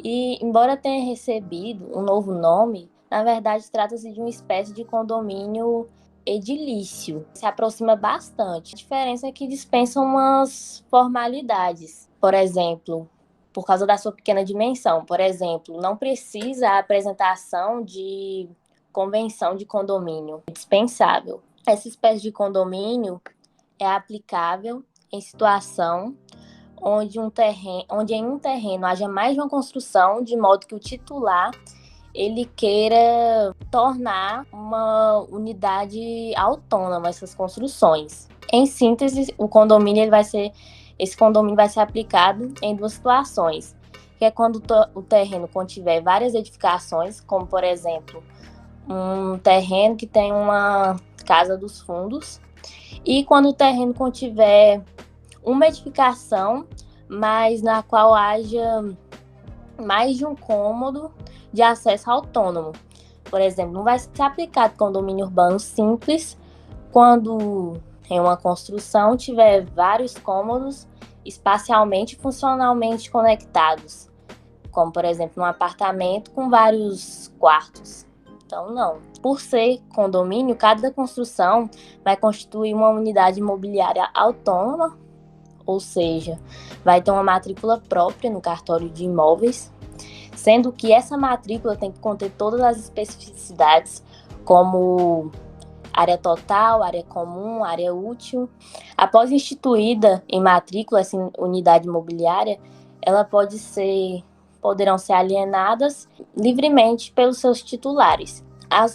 E, embora tenha recebido um novo nome, na verdade trata-se de uma espécie de condomínio edilício. Se aproxima bastante. A diferença é que dispensa umas formalidades. Por exemplo, por causa da sua pequena dimensão. Por exemplo, não precisa a apresentação de convenção de condomínio. É dispensável. Essa espécie de condomínio é aplicável em situação onde em um terreno haja mais de uma construção, de modo que o titular ele queira tornar uma unidade autônoma essas construções. Em síntese, esse condomínio vai ser aplicado em duas situações, que é quando o terreno contiver várias edificações, como por exemplo, um terreno que tem uma casa dos fundos, e quando o terreno contiver uma edificação, mas na qual haja mais de um cômodo de acesso autônomo. Por exemplo, não vai ser aplicado condomínio urbano simples quando em uma construção tiver vários cômodos espacialmente e funcionalmente conectados, como por exemplo um apartamento com vários quartos. Então não. Por ser condomínio, cada construção vai constituir uma unidade imobiliária autônoma, ou seja, vai ter uma matrícula própria no cartório de imóveis, sendo que essa matrícula tem que conter todas as especificidades, como área total, área comum, área útil. Após instituída em matrícula essa unidade imobiliária, poderão ser alienadas livremente pelos seus titulares.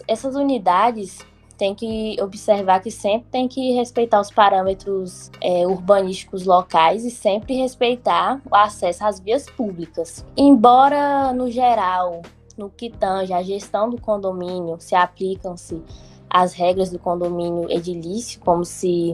Essas unidades tem que observar que sempre tem que respeitar os parâmetros urbanísticos locais e sempre respeitar o acesso às vias públicas. Embora, no geral, no que tange a gestão do condomínio, se aplicam-se as regras do condomínio edilício, como se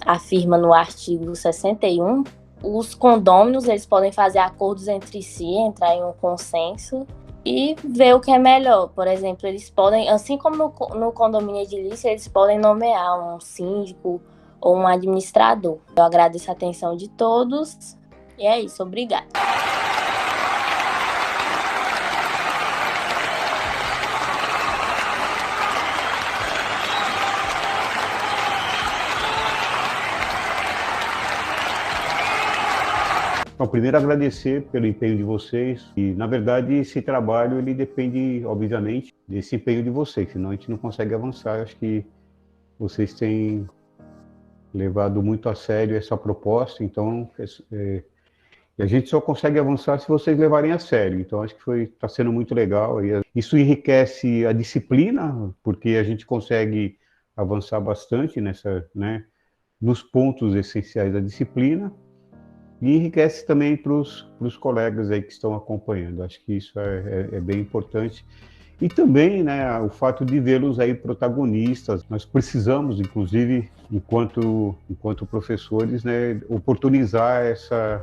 afirma no artigo 61, os condôminos eles podem fazer acordos entre si, entrar em um consenso e ver o que é melhor. Por exemplo, eles podem, assim como no condomínio edilício, eles podem nomear um síndico ou um administrador. Eu agradeço a atenção de todos e é isso, obrigada. Então, primeiro agradecer pelo empenho de vocês e, na verdade, esse trabalho ele depende, obviamente, desse empenho de vocês, senão a gente não consegue avançar. Eu acho que vocês têm levado muito a sério essa proposta, então a gente só consegue avançar se vocês levarem a sério. Então, acho que está sendo muito legal. E isso enriquece a disciplina, porque a gente consegue avançar bastante nos pontos essenciais da disciplina. E enriquece também para os colegas aí que estão acompanhando. Acho que isso é bem importante. E também, né, o fato de vê-los aí protagonistas. Nós precisamos, inclusive, enquanto professores, né, oportunizar essa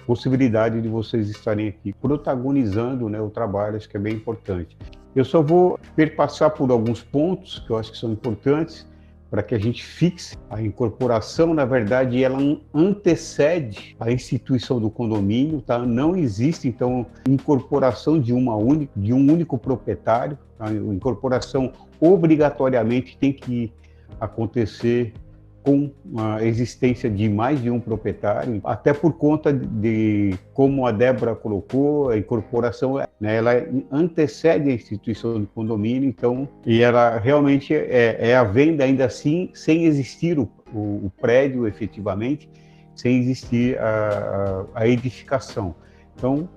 possibilidade de vocês estarem aqui protagonizando, né, o trabalho. Acho que é bem importante. Eu só vou perpassar por alguns pontos que eu acho que são importantes para que a gente fixe. A incorporação, na verdade, ela antecede a instituição do condomínio, tá? Não existe, então, incorporação de um único proprietário. A incorporação obrigatoriamente tem que acontecer com a existência de mais de um proprietário, até por conta de, como a Débora colocou, a incorporação, né, ela antecede a instituição do condomínio, então, e ela realmente é a venda ainda assim, sem existir o prédio efetivamente, sem existir a edificação. Então,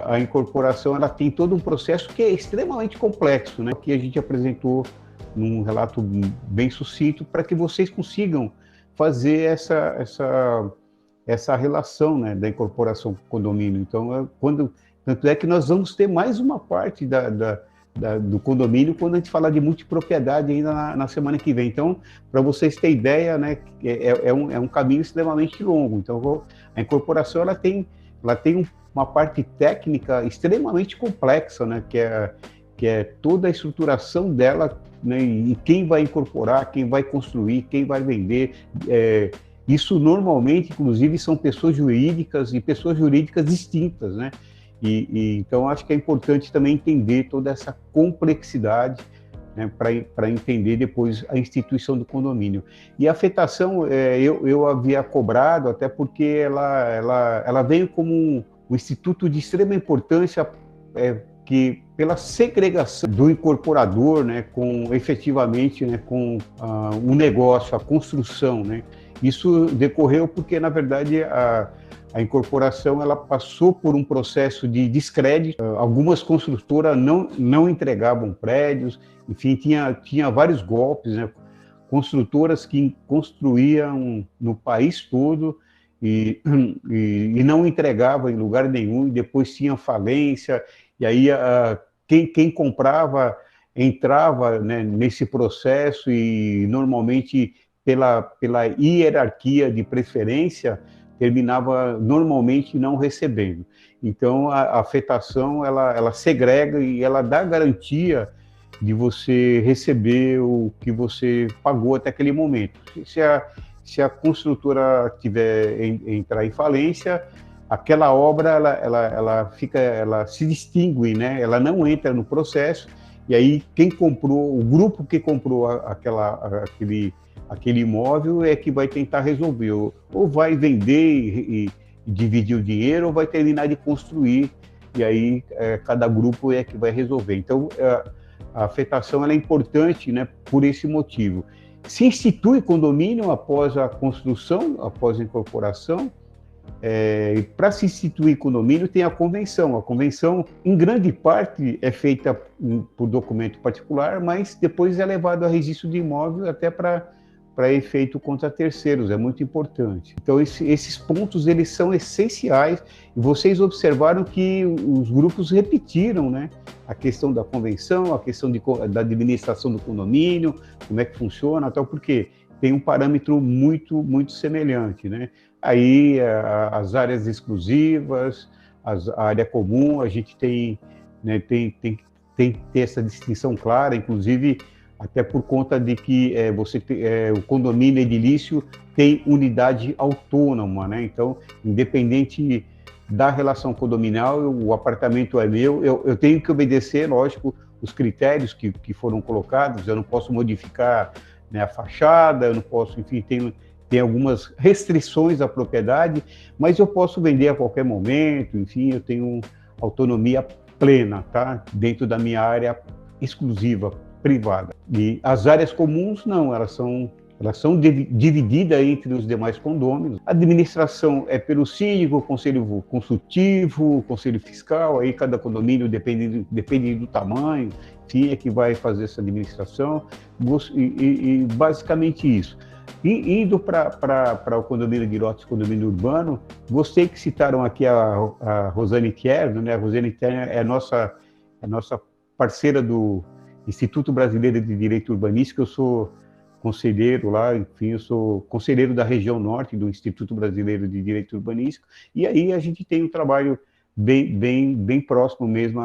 a incorporação, ela tem todo um processo que é extremamente complexo, né, que a gente apresentou num relato bem sucinto, para que vocês consigam fazer essa relação, né, da incorporação com o condomínio. Então, tanto é que nós vamos ter mais uma parte do condomínio quando a gente falar de multipropriedade ainda na semana que vem. Então, para vocês terem ideia, né, é um caminho extremamente longo. Então, a incorporação ela tem uma parte técnica extremamente complexa, né, que é toda a estruturação dela, né, e quem vai incorporar, quem vai construir, quem vai vender. Isso normalmente, inclusive, são pessoas jurídicas e pessoas jurídicas distintas, né? Então, acho que é importante também entender toda essa complexidade, né, para entender depois a instituição do condomínio. E a afetação, eu havia cobrado, até porque ela veio como um instituto de extrema importância, que pela segregação do incorporador, né, com efetivamente, né, com o negócio, a construção, né. Isso decorreu porque, na verdade, a incorporação ela passou por um processo de descrédito. Algumas construtoras não entregavam prédios, enfim, tinha vários golpes, né, construtoras que construíam no país todo e não entregavam em lugar nenhum, e depois tinha falência. E aí quem comprava entrava, né, nesse processo e normalmente pela hierarquia de preferência terminava normalmente não recebendo. Então a afetação ela segrega e ela dá garantia de você receber o que você pagou até aquele momento. Se a construtora entrar em falência, aquela obra ela se distingue, né? Ela não entra no processo, e aí o grupo que comprou aquele imóvel é que vai tentar resolver, ou vai vender e dividir o dinheiro, ou vai terminar de construir, e aí cada grupo é que vai resolver. Então a afetação ela é importante, né, por esse motivo. Se institui condomínio após a construção, após a incorporação. Para se instituir condomínio tem a convenção. A convenção, em grande parte, é feita por documento particular, mas depois é levado a registro de imóvel até para efeito contra terceiros. É muito importante. Então esses pontos eles são essenciais, e vocês observaram que os grupos repetiram, né, a questão da convenção, a questão da administração do condomínio, como é que funciona, tal, porque tem um parâmetro muito, muito semelhante, né? Aí as áreas exclusivas, a área comum, a gente tem que ter essa distinção clara, inclusive até por conta de que o condomínio edilício tem unidade autônoma, né? Então, independente da relação condominial, o apartamento é meu, eu tenho que obedecer, lógico, os critérios que foram colocados. Eu não posso modificar, né, a fachada, eu não posso, enfim, tem algumas restrições à propriedade, mas eu posso vender a qualquer momento, enfim, eu tenho autonomia plena, tá? Dentro da minha área exclusiva, privada. E as áreas comuns, não, elas são divididas entre os demais condôminos. A administração é pelo síndico, conselho consultivo, conselho fiscal, aí cada condomínio, depende do tamanho, enfim, é que vai fazer essa administração, e basicamente isso. Indo para o condomínio de lotes, condomínio urbano, gostei que citaram aqui a Rosane Tierno, né? A Rosane Tierno é a nossa parceira do Instituto Brasileiro de Direito Urbanístico. Eu sou conselheiro lá, enfim, eu sou conselheiro da região norte do Instituto Brasileiro de Direito Urbanístico, e aí a gente tem um trabalho bem próximo mesmo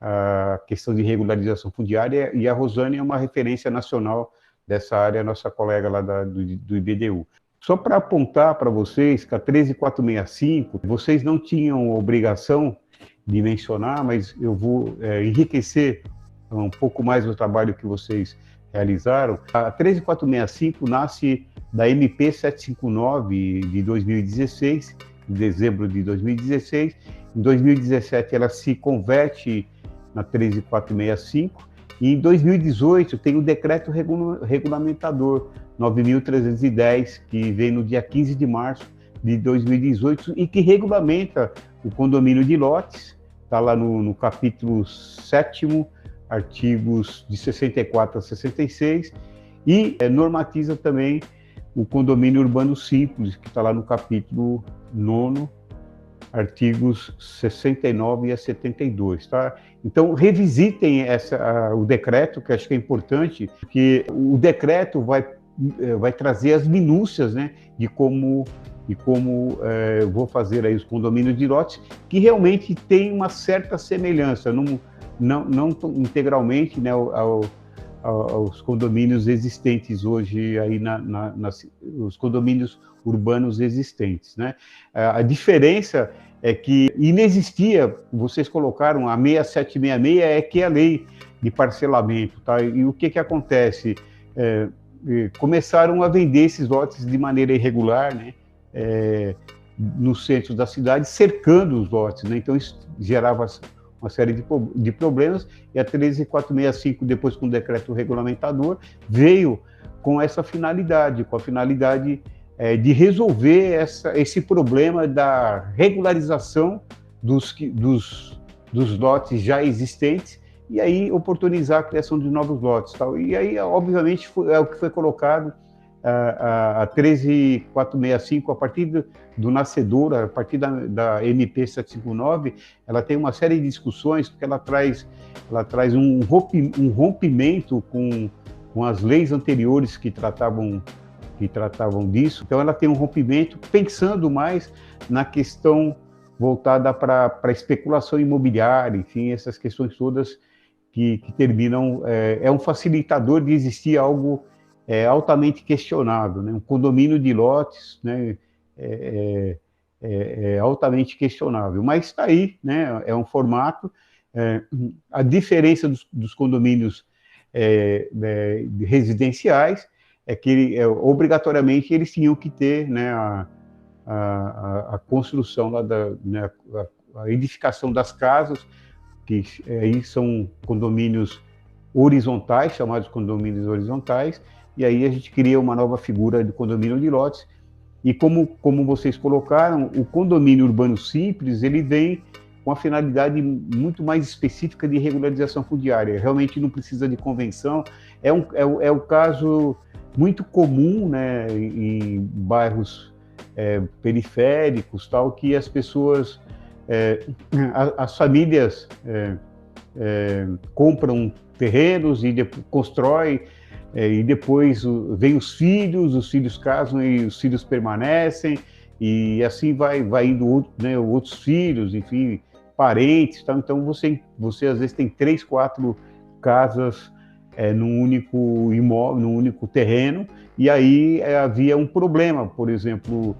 à questão de regularização fundiária, e a Rosane é uma referência nacional dessa área, nossa colega lá do IBDU. Só para apontar para vocês que a 13465, vocês não tinham obrigação de mencionar, mas eu vou enriquecer um pouco mais o trabalho que vocês realizaram. A 13465 nasce da MP 759 de 2016, em dezembro de 2016. Em 2017 ela se converte na 13465, e em 2018 tem o decreto regulamentador 9.310, que veio no dia 15 de março de 2018 e que regulamenta o condomínio de lotes, está lá no capítulo 7º, artigos de 64 a 66, e normatiza também o condomínio urbano simples, que está lá no capítulo 9º, artigos 69 a 72, tá? Então, revisitem o decreto, que acho que é importante, porque o decreto vai trazer as minúcias, né, de como vou fazer aí os condomínios de lotes, que realmente tem uma certa semelhança, não integralmente, né, aos condomínios existentes hoje aí os condomínios urbanos existentes, né? A diferença é que inexistia, vocês colocaram a 6766, é que é a lei de parcelamento, tá? E o que acontece? Começaram a vender esses lotes de maneira irregular, né? No centro da cidade, cercando os lotes, né? Então isso gerava uma série de problemas, e a 13465, depois com o decreto regulamentador, veio com essa finalidade, de resolver esse problema da regularização dos lotes já existentes, e aí oportunizar a criação de novos lotes. Tal. E aí, obviamente, é o que foi colocado a 13465, a partir do nascedor, a partir da MP 759, ela tem uma série de discussões, porque ela traz um rompimento com as leis anteriores que tratavam disso. Então ela tem um rompimento pensando mais na questão voltada para a especulação imobiliária, enfim, essas questões todas que terminam... É um facilitador de existir algo altamente questionável, né? Um condomínio de lotes, né? É altamente questionável, mas está aí, né? É um formato. A diferença dos condomínios residenciais é que obrigatoriamente eles tinham que ter, né, a construção lá né, a edificação das casas, que aí são condomínios horizontais, chamados condomínios horizontais, e aí a gente cria uma nova figura de condomínio de lotes. E como vocês colocaram, o condomínio urbano simples, ele vem com a finalidade muito mais específica de regularização fundiária. Realmente não precisa de convenção. É o caso muito comum, né, em bairros periféricos, tal, que as pessoas, as famílias compram terrenos e constroem, e depois vem os filhos casam e os filhos permanecem, e assim vai indo, né, outros filhos, enfim, parentes, tal. Então você às vezes tem 3, 4 casas num único imóvel, num único terreno, e aí havia um problema, por exemplo,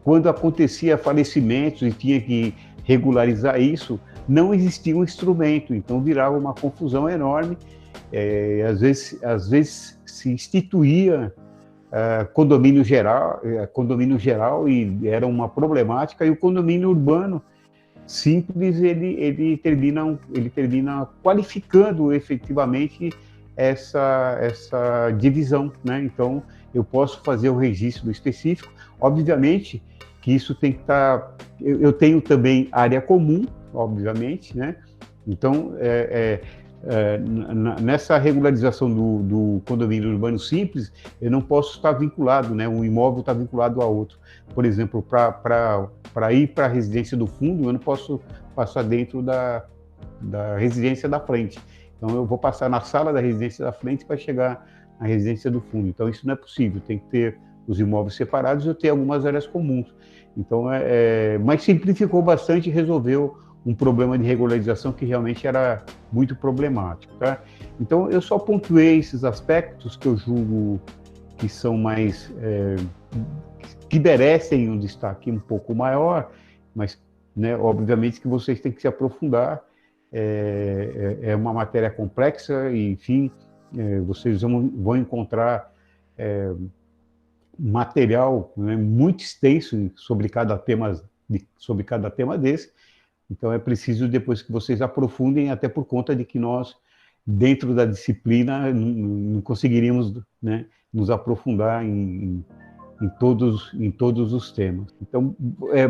quando acontecia falecimentos e tinha que regularizar isso, não existia um instrumento, então virava uma confusão enorme. Às vezes se instituía condomínio geral, e era uma problemática, e o condomínio urbano simples, ele termina qualificando efetivamente essa divisão, né? Então eu posso fazer o registro específico, obviamente que isso tem que estar... Eu tenho também área comum, obviamente, né? Então nessa regularização do condomínio urbano simples, eu não posso estar vinculado, né? Um imóvel está vinculado a outro. Por exemplo, para ir para a residência do fundo, eu não posso passar dentro da residência da frente. Então, eu vou passar na sala da residência da frente para chegar na residência do fundo. Então, isso não é possível. Tem que ter os imóveis separados e ter algumas áreas comuns. Então, mas simplificou bastante e resolveu um problema de regularização que realmente era muito problemático, tá? Então, eu só pontuei esses aspectos que eu julgo que são mais... que merecem um destaque um pouco maior, mas, né, obviamente que vocês têm que se aprofundar. É uma matéria complexa e, enfim, vocês vão encontrar material, né, muito extenso sobre cada tema desse. Então, é preciso depois que vocês aprofundem, até por conta de que nós, dentro da disciplina, não conseguiríamos, né, nos aprofundar em todos os temas. Então,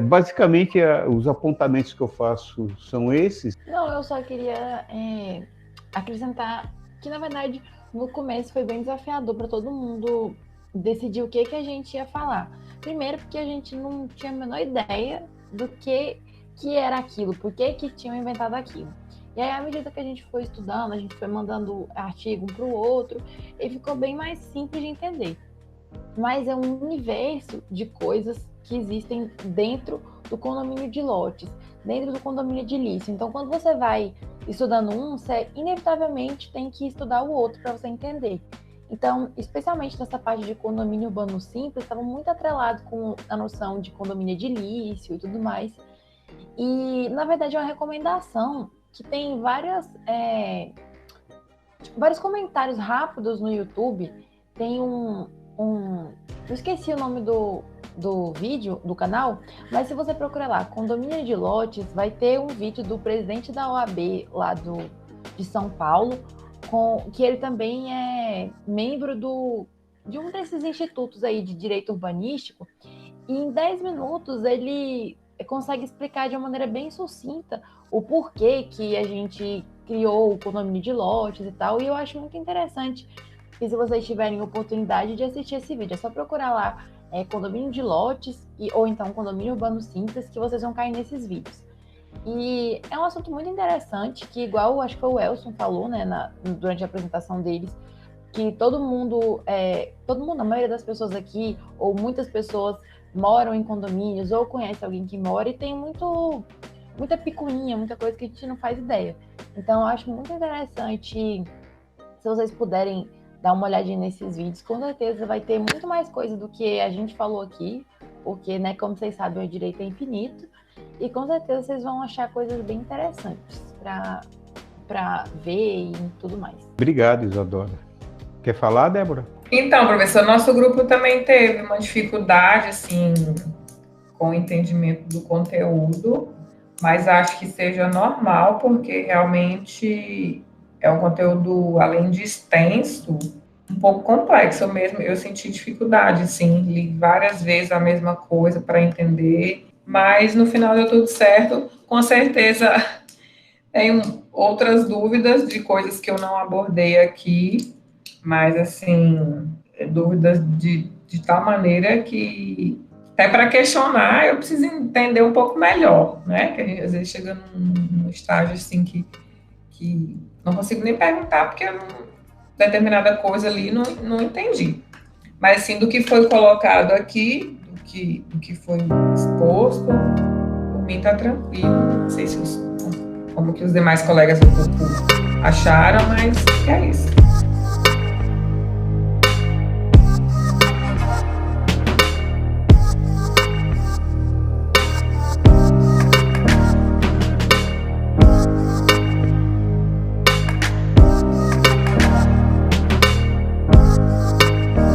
basicamente, os apontamentos que eu faço são esses. Não, eu só queria acrescentar que, na verdade, no começo foi bem desafiador para todo mundo decidir o que a gente ia falar. Primeiro, porque a gente não tinha a menor ideia do que era aquilo, por que tinham inventado aquilo. E aí, à medida que a gente foi estudando, a gente foi mandando artigo um para o outro, e ficou bem mais simples de entender. Mas é um universo de coisas que existem dentro do condomínio de lotes, dentro do condomínio edilício. Então, quando você vai estudando um, você inevitavelmente tem que estudar o outro para você entender. Então, especialmente nessa parte de condomínio urbano simples, estava muito atrelado com a noção de condomínio edilício e tudo mais. E, na verdade, é uma recomendação que tem vários comentários rápidos no YouTube. Tem eu esqueci o nome do vídeo, do canal, mas se você procurar lá, condomínio de lotes, vai ter um vídeo do presidente da OAB lá de São Paulo, que ele também é membro de um desses institutos aí de direito urbanístico, e em 10 minutos ele consegue explicar de uma maneira bem sucinta o porquê que a gente criou o condomínio de lotes e tal, e eu acho muito interessante. E se vocês tiverem oportunidade de assistir esse vídeo, é só procurar lá condomínio de lotes ou então condomínio urbano simples, que vocês vão cair nesses vídeos. E é um assunto muito interessante, que igual acho que foi o Elson falou, né, durante a apresentação deles, que todo mundo, a maioria das pessoas aqui, ou muitas pessoas moram em condomínios, ou conhece alguém que mora, e tem muita picuinha, muita coisa que a gente não faz ideia. Então eu acho muito interessante, se vocês puderem dar uma olhadinha nesses vídeos, com certeza vai ter muito mais coisa do que a gente falou aqui, porque, né, como vocês sabem, o direito é infinito, e com certeza vocês vão achar coisas bem interessantes para ver e tudo mais. Obrigado, Isadora. Quer falar, Débora? Então, professor, nosso grupo também teve uma dificuldade, assim, com o entendimento do conteúdo, mas acho que seja normal, porque realmente é um conteúdo, além de extenso, um pouco complexo mesmo. Eu senti dificuldade, sim, li várias vezes a mesma coisa para entender, mas no final deu tudo certo. Com certeza tenho outras dúvidas de coisas que eu não abordei aqui, mas, assim, dúvidas de tal maneira que, até para questionar, eu preciso entender um pouco melhor, né? Que a gente, às vezes, chega num estágio, assim, que não consigo nem perguntar, porque determinada coisa ali não entendi. Mas, assim, do que foi colocado aqui, do que foi exposto, por mim tá tranquilo. Não sei como que os demais colegas do grupo acharam, mas é isso.